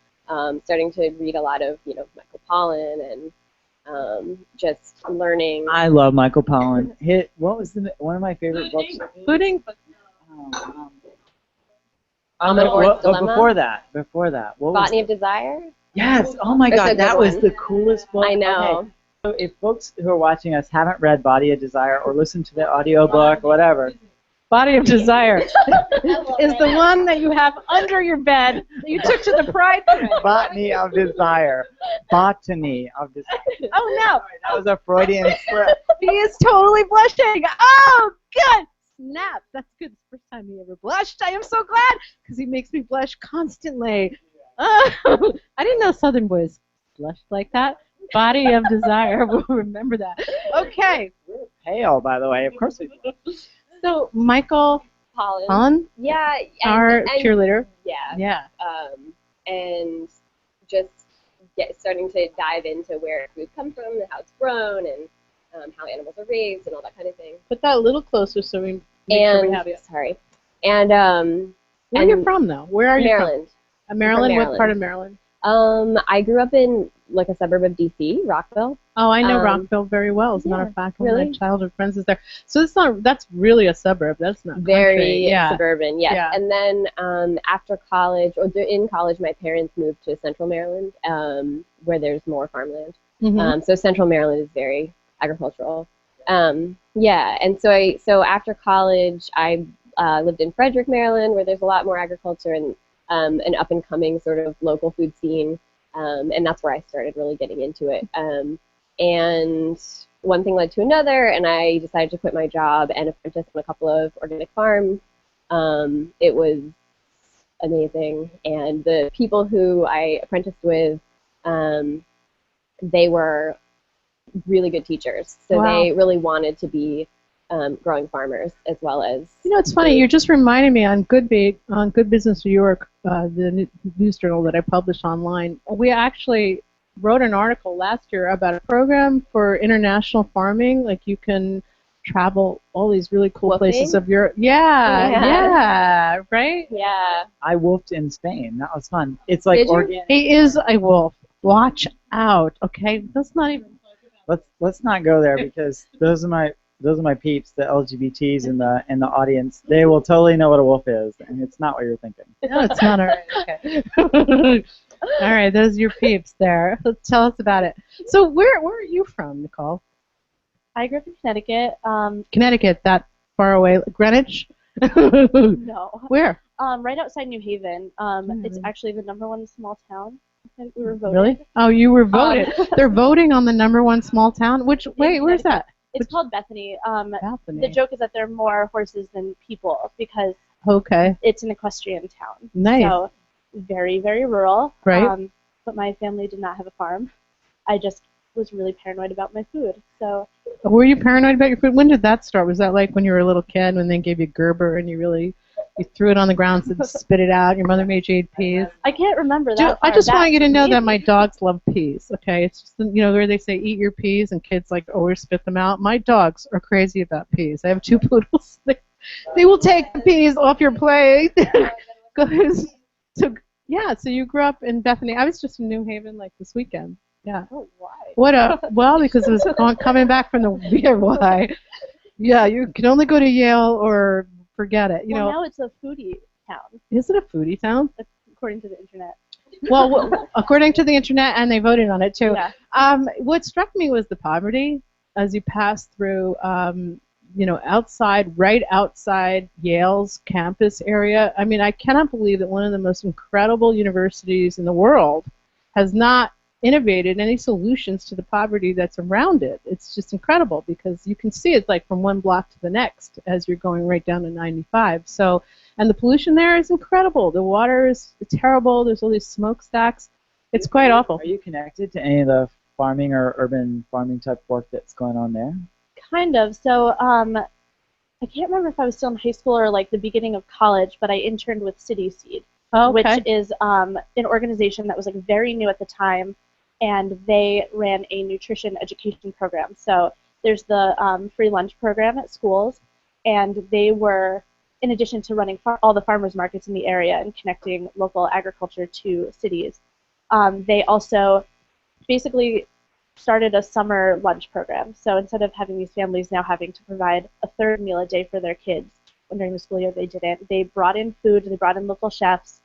starting to read a lot of, Michael Pollan and just learning. I love Michael Pollan. What was one of my favorite books? Pudding. Omnivore's Dilemma. Before that, what Botany was of Desire? Yes. Oh my God, that was the coolest book. I know. Okay. So if folks who are watching us haven't read Body of Desire or listened to the audiobook or whatever, Body of Desire is the one that you have under your bed that you took to the Pride Parade. Botany of Desire. Botany of Desire. Oh no, that was a Freudian slip. He is totally blushing. Oh, good. Snap. That's good. It's the first time he ever blushed. I am so glad because he makes me blush constantly. Oh, I didn't know Southern boys blushed like that. Body of Desire. We'll remember that. Okay. We're pale, by the way. Of course we do. So, Michael Pollan. Yeah. Our cheerleader. Yeah. Yeah. And just starting to dive into where food comes from and how it's grown and how animals are raised and all that kind of thing. Put that a little closer so we make sure we have you. Sorry. And where are you from, though? Where are you Maryland. from? Maryland. What part of Maryland? I grew up in like a suburb of D.C., Rockville. Oh, I know Rockville very well. As a matter of fact, one of really? my childhood friends is there. So that's really a suburb. That's not very country. suburban. Yes. Yeah. And then after college, in college, my parents moved to Central Maryland, where there's more farmland. Mm-hmm. So Central Maryland is very agricultural. Yeah. And so after college, I lived in Frederick, Maryland, where there's a lot more agriculture and an up and coming sort of local food scene. And that's where I started really getting into it. And one thing led to another, and I decided to quit my job and apprentice on a couple of organic farms. It was amazing, and the people who I apprenticed with, they were really good teachers. So they really wanted to be growing farmers as well as. You know, it's funny. You're just reminding me on Good Business New York, the news journal that I publish online. We actually wrote an article last year about a program for international farming. Like you can travel all these really cool places of Europe. Yeah, right? Yeah. I wolfed in Spain. That was fun. It's like organic. He is a wolf. Watch out, okay? Let's not even. Let's not go there because those are my peeps, the LGBTs in the audience. They will totally know what a wolf is, and it's not what you're thinking. No, it's not. All right. Okay. All right, those are your peeps there. Tell us about it. So where are you from, Nicole? I grew up in Connecticut. Connecticut, that far away? Greenwich? No. Where? Right outside New Haven. It's actually the #1 small town. I think we were voted. Really? Oh, you were voted. They're voting on the #1 small town? Where's that? It's called Bethany. Bethany. The joke is that there are more horses than people because it's an equestrian town. Nice. So very, very rural. Right. But my family did not have a farm. I just was really paranoid about my food. So. Were you paranoid about your food? When did that start? Was that like when you were a little kid when they gave you Gerber and you threw it on the ground and spit it out? Your mother made you eat peas? I can't remember that. I just want you to know that my dogs love peas, okay? It's just, where they say eat your peas and kids like always spit them out. My dogs are crazy about peas. I have 2 poodles. They will take the peas off your plate. So you grew up in Bethany. I was just in New Haven like this weekend. Yeah. Oh, why? Well, because it was coming back from the why. Yeah, you can only go to Yale or forget it. Now it's a foodie town. Is it a foodie town? According to the internet. Well, according to the internet, and they voted on it too. Yeah. What struck me was the poverty as you passed through, right outside Yale's campus area. I mean, I cannot believe that one of the most incredible universities in the world has not innovated any solutions to the poverty that's around it. It's just incredible because you can see it like from one block to the next as you're going right down to 95. So, and the pollution there is incredible. The water is terrible. There's all these smokestacks. It's quite awful. Are you connected to any of the farming or urban farming type work that's going on there? Kind of. So, I can't remember if I was still in high school or like the beginning of college, but I interned with City Seed, which is an organization that was like very new at the time. And they ran a nutrition education program. So there's the free lunch program at schools, and they were, in addition to running all the farmers markets in the area and connecting local agriculture to cities, they also basically started a summer lunch program. So instead of having these families now having to provide a third meal a day for their kids, when during the school year they didn't, they brought in food, they brought in local chefs,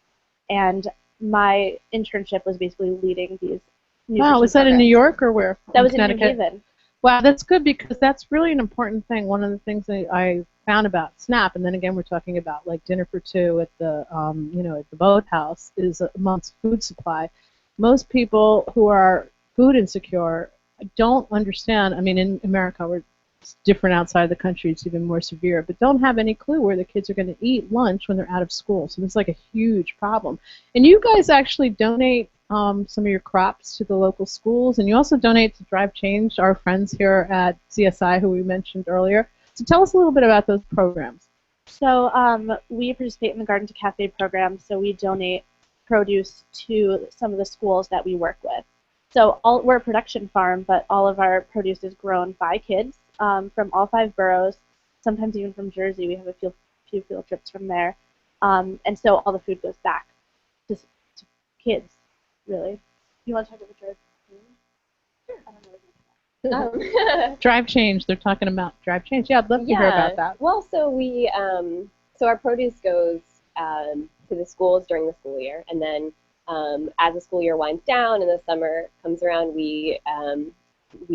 and my internship was basically leading these. Wow, was that in New York or where? That was in New Haven. Wow, that's good because that's really an important thing. One of the things that I found about SNAP, and then again we're talking about like dinner for 2 at the, at the boathouse, is a month's food supply. Most people who are food insecure don't understand. I mean, in America, it's different outside the country. It's even more severe, but don't have any clue where the kids are going to eat lunch when they're out of school. So it's like a huge problem. And you guys actually donate some of your crops to the local schools, and you also donate to Drive Change, our friends here at CSI who we mentioned earlier. So tell us a little bit about those programs. So we participate in the Garden to Cafe program, so we donate produce to some of the schools that we work with. So we're a production farm, but all of our produce is grown by kids from all 5 boroughs, sometimes even from Jersey. We have a few field trips from there. And so all the food goes back to kids. Really? You want to talk about Drive Change? Sure. I don't know. Drive Change. They're talking about Drive Change. Yeah, I'd love to hear about that. Well, so we, so our produce goes to the schools during the school year, and then as the school year winds down and the summer comes around, we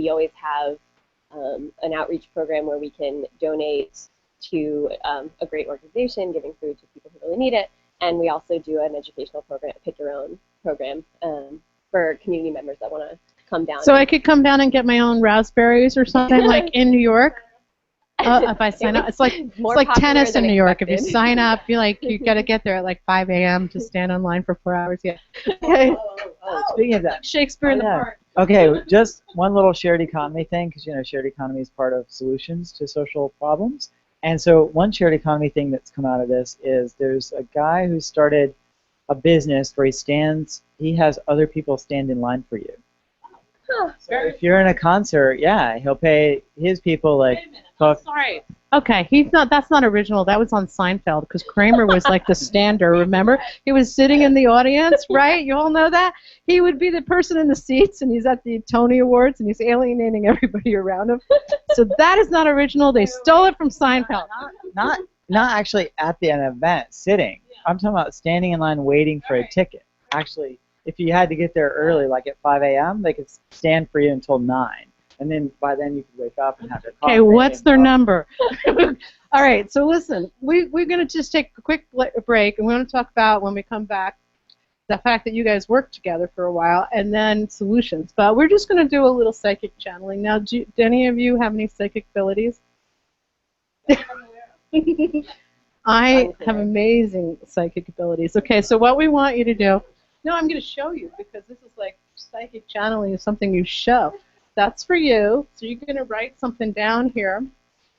always have an outreach program where we can donate to a great organization, giving food to people who really need it. And we also do an educational program, Pick Your Own program, for community members that want to come down. So I could come down and get my own raspberries or something like in New York? If I sign up. It's like tennis in New York. If you sign up, you got to get there at like 5 a.m. to stand online for 4 hours. Yeah. Okay. Speaking of that, Shakespeare in the Park. Okay, just one little shared economy thing, because shared economy is part of solutions to social problems. And so one shared economy thing that's come out of this is there's a guy who started a business where he has other people stand in line for you. Huh. So if you're in a concert, yeah, he'll pay his people like. Sorry. Okay, that's not original. That was on Seinfeld because Kramer was like the stander. Remember, he was sitting in the audience, right? You all know that. He would be the person in the seats, and he's at the Tony Awards, and he's alienating everybody around him. So that is not original. They stole it from Seinfeld. Not actually at an event sitting. I'm talking about standing in line waiting for a ticket. Actually, if you had to get there early, like at 5 a.m., they could stand for you until 9. And then by then you could wake up and have your coffee. Okay, what's their number? All right, so listen, we're going to just take a quick break, and we're going to talk about, when we come back, the fact that you guys worked together for a while, and then solutions. But we're just going to do a little psychic channeling. Now, do any of you have any psychic abilities? I have amazing psychic abilities. Okay, so what we want you to do, no, I'm going to show you, because this is like psychic channeling is something you show. That's for you. So you're going to write something down here.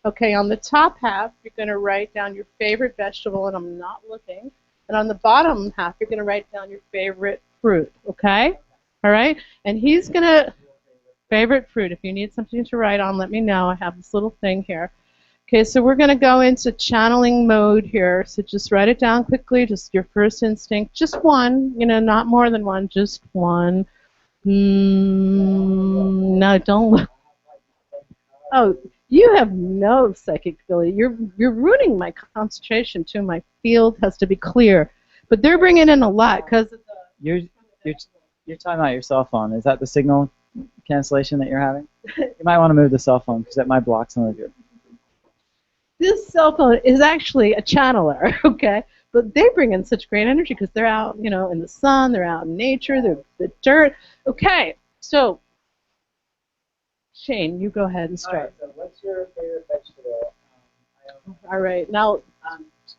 Okay, on the top half, you're going to write down your favorite vegetable, and I'm not looking. And on the bottom half, you're going to write down your favorite fruit, okay? All right? And he's going to, favorite fruit. If you need something to write on, let me know. I have this little thing here. Okay, so we're going to go into channeling mode here. So just write it down quickly, just your first instinct. Just one, not more than one, just one. No, don't look. Oh, you have no psychic ability. You're ruining my concentration too. My field has to be clear, but they're bringing in a lot because you're talking about your cell phone. Is that the signal cancellation that you're having? You might want to move the cell phone because that might block some of your. This cell phone is actually a channeler, okay? But they bring in such great energy because they're out, in the sun, they're out in nature, they're the dirt. Okay, so Shane, you go ahead and start. All right, so what's your favorite vegetable? All right, now,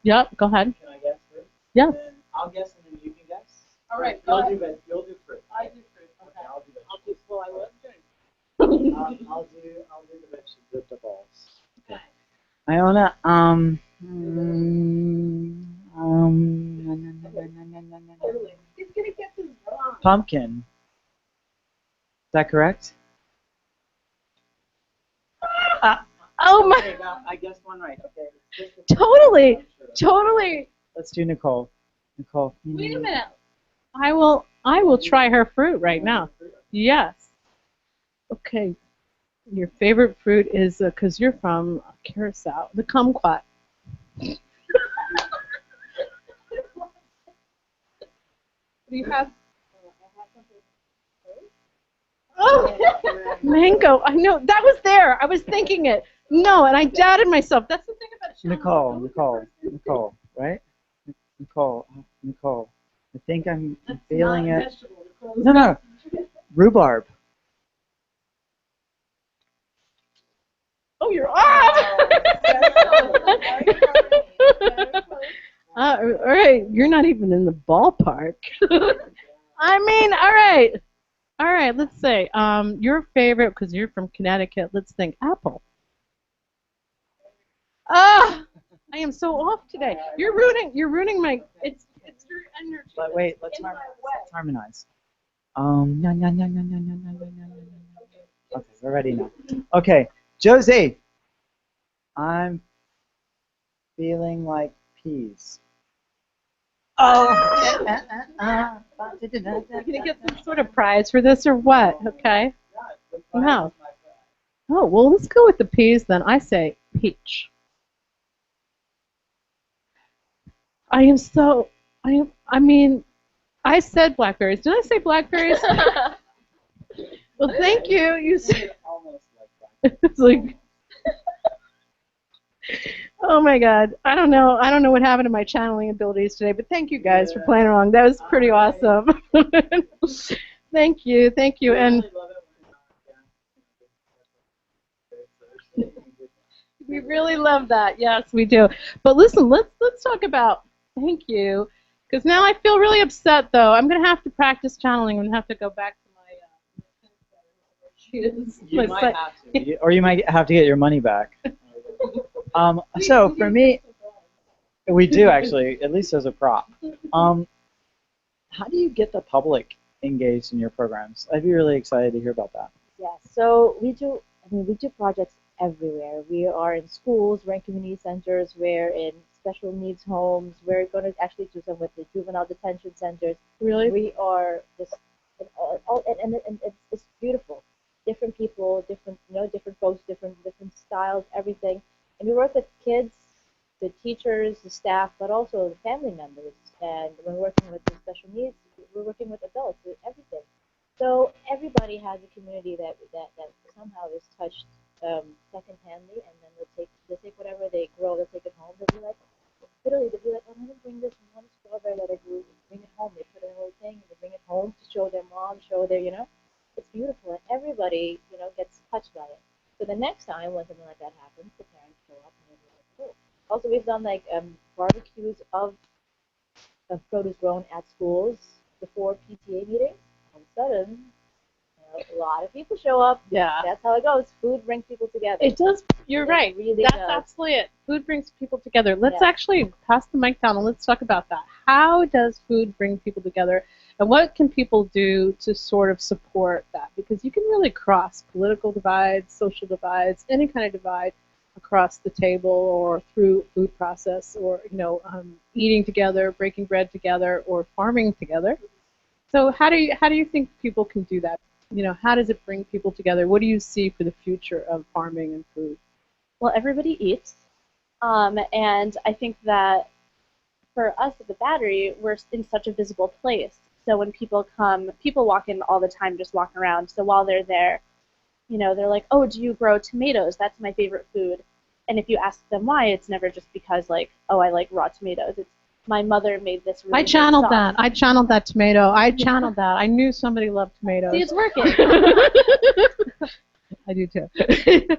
yep, go ahead. Can I guess first? Yeah. Then I'll guess and then you can guess. All right, You'll do fruit. I do fruit. Okay. I'll do I'll do, well, I was doing. I'll do the vegetables. Okay. Ilona, He's gonna get this wrong. pumpkin. Is that correct? Oh my! Okay, I guessed one right. Okay. Totally. Let's do Nicole. Nicole. Wait a minute. I will try her fruit right now. Yes. Okay. Your favorite fruit is because you're from Curacao, the kumquat. Do you have? Oh, mango. I know that was there. I was thinking it. No, and I doubted myself. That's the thing about Nicole, right? Nicole. I think I'm feeling it. No. Rhubarb. Oh, you're off! All right, you're not even in the ballpark. I mean, all right. Let's say your favorite, because you're from Connecticut. Let's think apple. Ah, I am so off today. You're ruining my. It's your energy. But wait, let's harmonize. Okay, we're ready now. Okay, Josie. I'm feeling like peas. Oh. You're gonna get some sort of prize for this or what? Okay. No. Oh well, let's go with the peas then. I say peach. I mean, I said blackberries. Did I say blackberries? Well, thank you. You said Almost like that. it's like. Oh my God. I don't know what happened to my channeling abilities today, but thank you guys for playing along. That was pretty awesome. Thank you. And we really love that. Yes, we do. But listen, let's talk about thank you. Because now I feel really upset though. I'm gonna have to practice channeling. I'm gonna have to go back to my She is. You might have to, or you might have to get your money back. So for me, we do actually, at least as a prop. How do you get the public engaged in your programs? I'd be really excited to hear about that. Yeah, so we do projects everywhere. We are in schools, we're in community centers, we're in special needs homes, we're going to actually do some with the juvenile detention centers. Really? We are just, and it's beautiful. Different people, different folks, different styles, everything. And we work with kids, the teachers, the staff, but also the family members. And when we're working with the special needs, we're working with adults, with everything. So everybody has a community that somehow is touched second-handly, and then they'll take whatever they grow, they'll take it home. They'll be like, literally, they'll be like, I'm going to bring this one strawberry that I grew, bring it home. They put it in a little thing, and they bring it home to show their mom, show their, it's beautiful, and everybody, gets touched by it. So the next time when something like that happens, the parents show up and they're like, cool. Also, we've done like barbecues of produce grown at schools before PTA meetings. All of a sudden, a lot of people show up. Yeah. That's how it goes. Food brings people together. It does. You're right. Really That's does. absolutely it. Food brings people together. Let's actually pass the mic down and let's talk about that. How does food bring people together? And what can people do to sort of support that? Because you can really cross political divides, social divides, any kind of divide across the table or through food process or, eating together, breaking bread together, or farming together. So how do you think people can do that? How does it bring people together? What do you see for the future of farming and food? Well, everybody eats. And I think that for us at the Battery, we're in such a visible place. So when people come, people walk in all the time, just walking around. So while they're there, they're like, oh, do you grow tomatoes? That's my favorite food. And if you ask them why, it's never just because, like, oh, I like raw tomatoes. It's my mother made this really I channeled that. I channeled that tomato. I channeled that. I knew somebody loved tomatoes. See, it's working. I do too.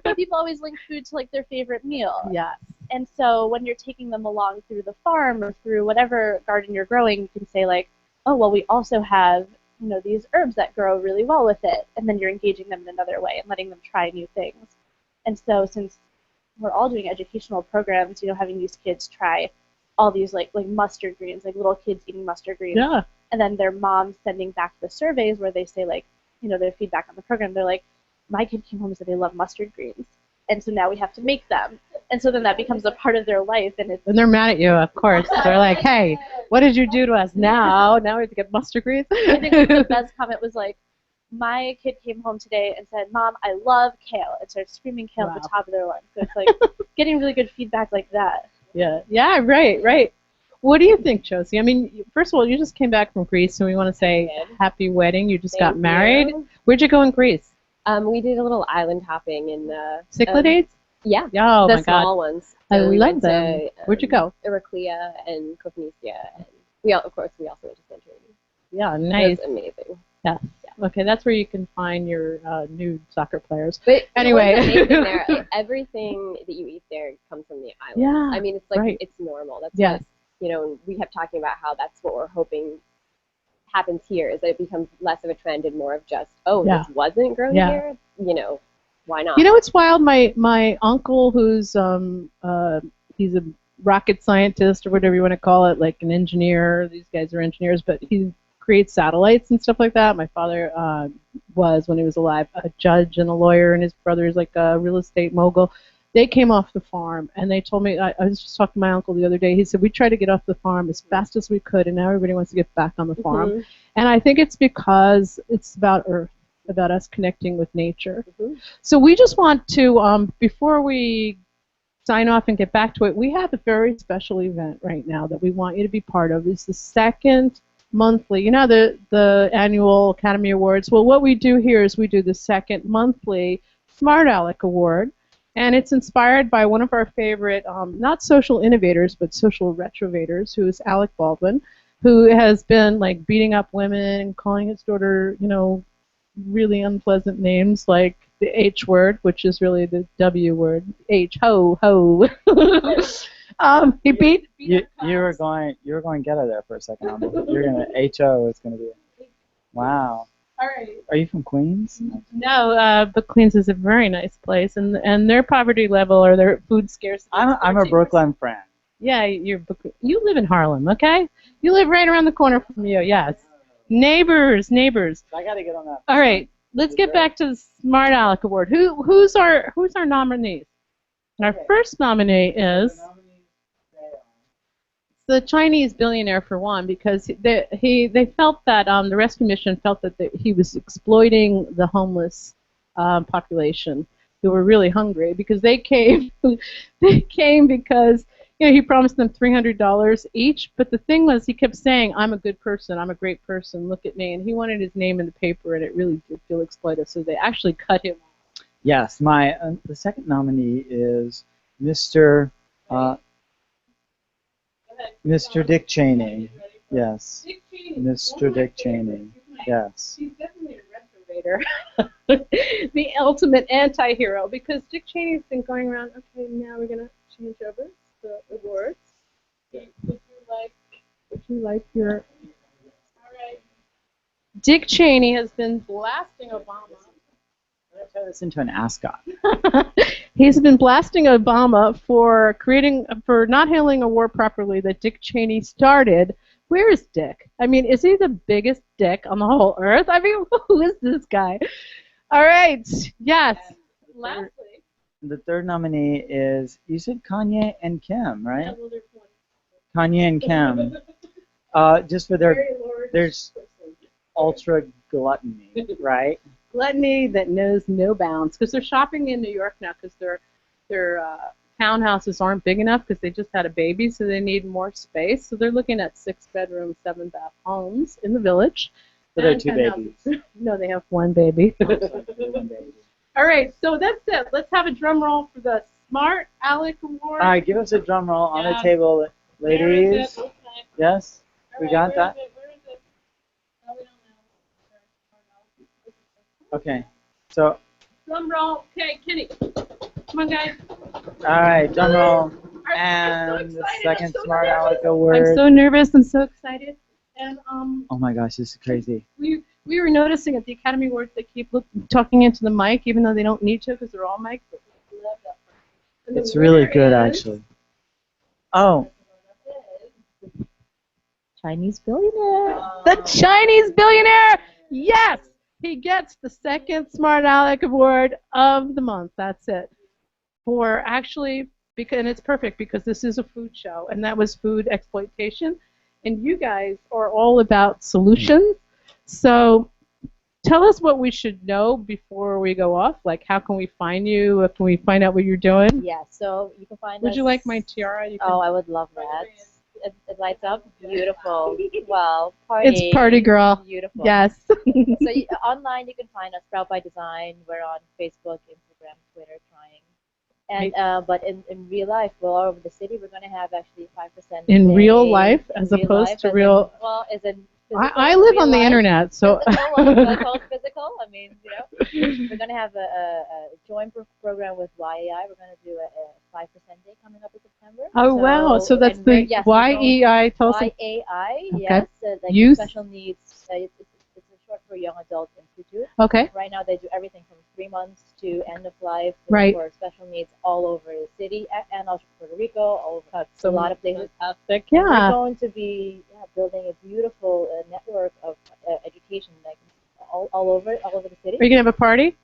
But people always link food to, like, their favorite meal. Yes. And so when you're taking them along through the farm or through whatever garden you're growing, you can say, like, oh, well, we also have, these herbs that grow really well with it. And then you're engaging them in another way and letting them try new things. And so since we're all doing educational programs, having these kids try all these like mustard greens, like little kids eating mustard greens. Yeah. And then their moms sending back the surveys where they say, like, their feedback on the program. They're like, my kid came home and said they love mustard greens. And so now we have to make them. And so then that becomes a part of their life. And they're mad at you, of course. They're like, hey, what did you do to us now? Now we have to get mustard greens? I think the best comment was like, my kid came home today and said, Mom, I love kale, and started screaming kale at the top of their lungs. So it's like getting really good feedback like that. Yeah, right. What do you think, Josie? I mean, first of all, you just came back from Greece, so we want to say happy wedding. You just got married. You. Where'd you go in Greece? We did a little island hopping in the Cyclades? Yeah. Oh, the my small God. ones. I So we love went them. to, Where'd you go? Iraklia and Kopnesia. And we also went to Santorini. Yeah, nice. It was amazing. Yeah. Okay, that's where you can find your nude soccer players. But anyway, amazing there. Like, everything that you eat there comes from the island. Yeah, I mean, it's like right. it's normal. That's Yes. what, we kept talking about how that's what we're hoping happens here, is that it becomes less of a trend and more of just, this wasn't grown here. Why not? It's wild. My uncle, who's he's a rocket scientist or whatever you want to call it, like an engineer. These guys are engineers, but he creates satellites and stuff like that. My father was, when he was alive, a judge and a lawyer, and his brother is like a real estate mogul. They came off the farm, and they told me, I was just talking to my uncle the other day, he said, we tried to get off the farm as fast as we could, and now everybody wants to get back on the farm. Mm-hmm. And I think it's because it's about Earth, about us connecting with nature. Mm-hmm. So we just want to, before we sign off and get back to it, we have a very special event right now that we want you to be part of. It's the second monthly, the annual Academy Awards. Well, what we do here is we do the second monthly Smart Aleck Award, and it's inspired by one of our favorite, not social innovators, but social retrovators, who is Alec Baldwin, who has been like beating up women and calling his daughter, really unpleasant names like the H word, which is really the W word, H, ho, ho. He beat. You were going ghetto there for a second. You're gonna HO is gonna be. Wow. All right. Are you from Queens? No, but Queens is a very nice place, and their poverty level or their food scarcity. I'm a Brooklyn friend. Yeah, you live in Harlem, okay? You live right around the corner from you. Yes, neighbors. I got to get on that. All right, let's get back to the Smart Aleck Award. Who's our nominees? And our first nominee is the Chinese billionaire, for one, because they felt that the rescue mission felt that he was exploiting the homeless population who were really hungry, because they came because he promised them $300 each, but the thing was, he kept saying, I'm a good person, I'm a great person, look at me, and he wanted his name in the paper, and it really did feel exploitive, so they actually cut him off. Yes, the second nominee is Mr. Mr. Dick Cheney. Yes. Mr. Dick Cheney. Yes. He's definitely a reprobator. The ultimate anti-hero, because Dick Cheney's been going around, okay, now we're going to change over the awards. Would you like your... All right. Dick Cheney has been blasting Obama. I'm going to turn this into an ascot. He's been blasting Obama for not handling a war properly that Dick Cheney started. Where is Dick? I mean, is he the biggest dick on the whole earth? I mean, who is this guy? All right. Yes. Lastly. The third nominee is, you said Kanye and Kim, right? Yeah, well, they're Kanye and Kim. Just for there's ultra gluttony, right? Gluttony that knows no bounds, because they're shopping in New York now, because their townhouses aren't big enough, because they just had a baby, so they need more space. So they're looking at 6-bedroom, 7-bath homes in the village. So they're 2 babies. No, they have 1 baby. All right, so that's it. Let's have a drum roll for the Smart Aleck Award. All right, give us a drum roll on the table, ladies. Okay. Yes, we got that. Where is it? No, we don't know. Okay, so. Drum roll. Okay, Kenny. Come on, guys. All right, drum roll. I'm And so the excited. second I'm so Smart nervous. Aleck Award. I'm so nervous and so excited. And Oh my gosh, this is crazy. we were noticing at the Academy Awards they keep talking into the mic, even though they don't need to, because they're all mics. But we love that part. And It's the really winner good, is actually. Oh. Chinese billionaire. the Chinese billionaire. Yes, he gets the second Smart Aleck Award of the month. That's it. For actually, and it's perfect because this is a food show, and that was food exploitation. And you guys are all about solutions. So tell us what we should know before we go off. Like, how can we find you? Can we find out what you're doing? Yeah, so you can find us. Would you like my tiara? Oh, I would love that. It lights up. Beautiful. Well, party. It's party girl. Beautiful. Yes. So online you can find us, Sprout by Design. We're on Facebook, Instagram, Twitter, trying. And but in real life, we're all over the city. We're going to have actually 5%. In real life, as opposed to real. Well, as in. I live on the internet, so. Physical, physical. I mean, we're going to have a joint program with YEI. We're going to do a 5% day coming up in September. Oh, wow. So that's the YEI. Tell us. YAI, okay. yes. Like Youth. Special needs. It's a short for Young Adult Institute. Okay. Right now they do everything from 3 months to end of life Right. for special needs all over the city and also Puerto Rico, all over So a lot of places. Fantastic. We're Yeah. going to be building a beautiful network of education like all over the city. Are you going to have a party?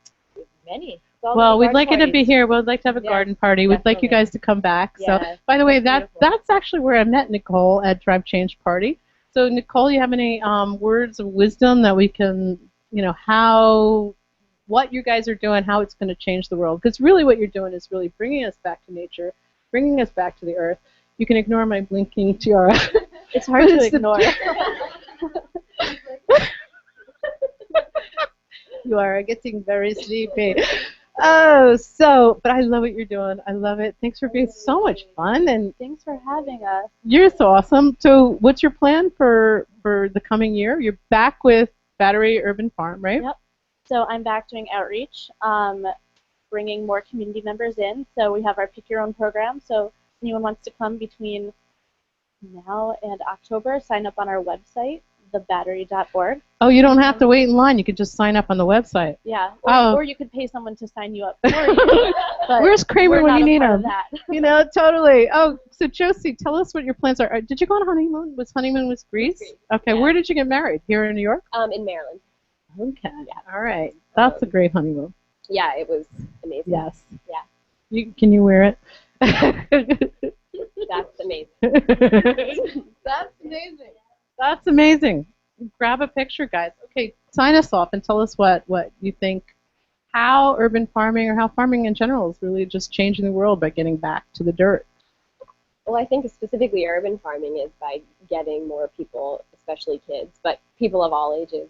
Many. Well, we'd like it to be here. We'd like to have a Yes, garden party. We'd like you definitely. guys to come back. So, Yes, by the way, that's that's actually where I met Nicole at Drive Change Party. So, Nicole, you have any words of wisdom that we can, what you guys are doing, how it's going to change the world? Because really what you're doing is really bringing us back to nature, bringing us back to the earth. You can ignore my blinking tiara. It's hard to ignore. You are getting very sleepy. But I love what you're doing. I love it. Thanks for being so much fun, and Thanks for having us. you're so awesome. So what's your plan for the coming year? You're back with Battery Urban Farm, right? Yep. So I'm back doing outreach, bringing more community members in. So we have our Pick Your Own program. So if anyone wants to come between now and October, sign up on our website, thebattery.org. Oh, you don't have to wait in line. You could just sign up on the website. Yeah, Oh. or you could pay someone to sign you up for you. But Where's Kramer we're when not you a need part him? of that. You know, totally. Oh, so Josie, tell us what your plans are. Did you go on honeymoon? Was honeymoon with Greece? Okay, Yeah. where did you get married? Here in New York? In Maryland. Okay. Yeah. All right. That's a great honeymoon. Yeah, it was amazing. Yes. Yeah. Can you wear it? That's amazing. That's amazing. That's amazing. Grab a picture, guys. Okay, sign us off and tell us what you think, how urban farming or how farming in general is really just changing the world by getting back to the dirt. Well, I think specifically urban farming is by getting more people, especially kids, but people of all ages,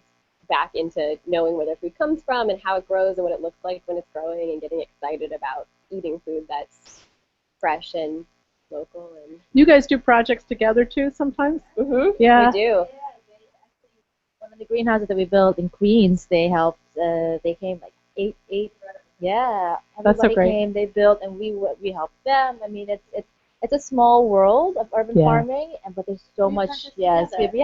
back into knowing where their food comes from and how it grows and what it looks like when it's growing, and getting excited about eating food that's fresh and local. And You guys do projects together too sometimes? Yeah. we do. One of the greenhouses that we built in Queens, they helped. They came like eight. Yeah, That's so everybody great. came. They built, and we helped them. I mean, it's a small world of urban farming, but there's so much. Yes, we did.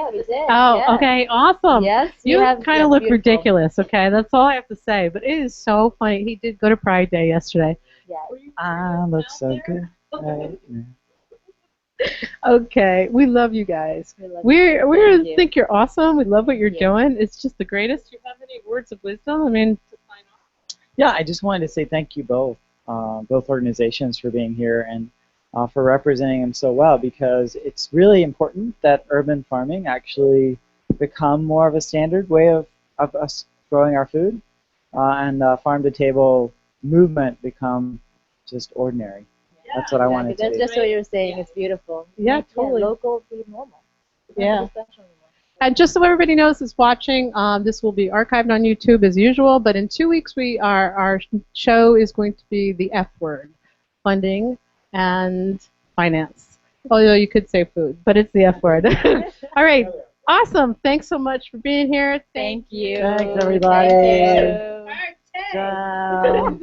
Oh, yeah. okay, awesome. Yes, You kind of look beautiful. ridiculous, okay? That's all I have to say. But it is so funny. He did go to Pride Day yesterday. Yes. Ah, looks so good. Okay, we love you guys. We We think you're awesome. We love what you're doing. It's just the greatest. Do you have any words of wisdom? I mean, to sign off. Yeah, I just wanted to say thank you both organizations for being here and for representing them so well, because it's really important that urban farming actually become more of a standard way of us growing our food, and the farm-to-table movement become just ordinary. That's what I wanted to That's say. just what you're saying. It's beautiful. Yeah, totally. Local, be normal. It's Yeah. not special anymore. And just so everybody knows who's watching, this will be archived on YouTube as usual. But in 2 weeks, our show is going to be the F word, funding and finance. Although you could say food, but it's the F word. All right, awesome. Thanks so much for being here. Thank you. Thanks, everybody. Thank you. Ciao.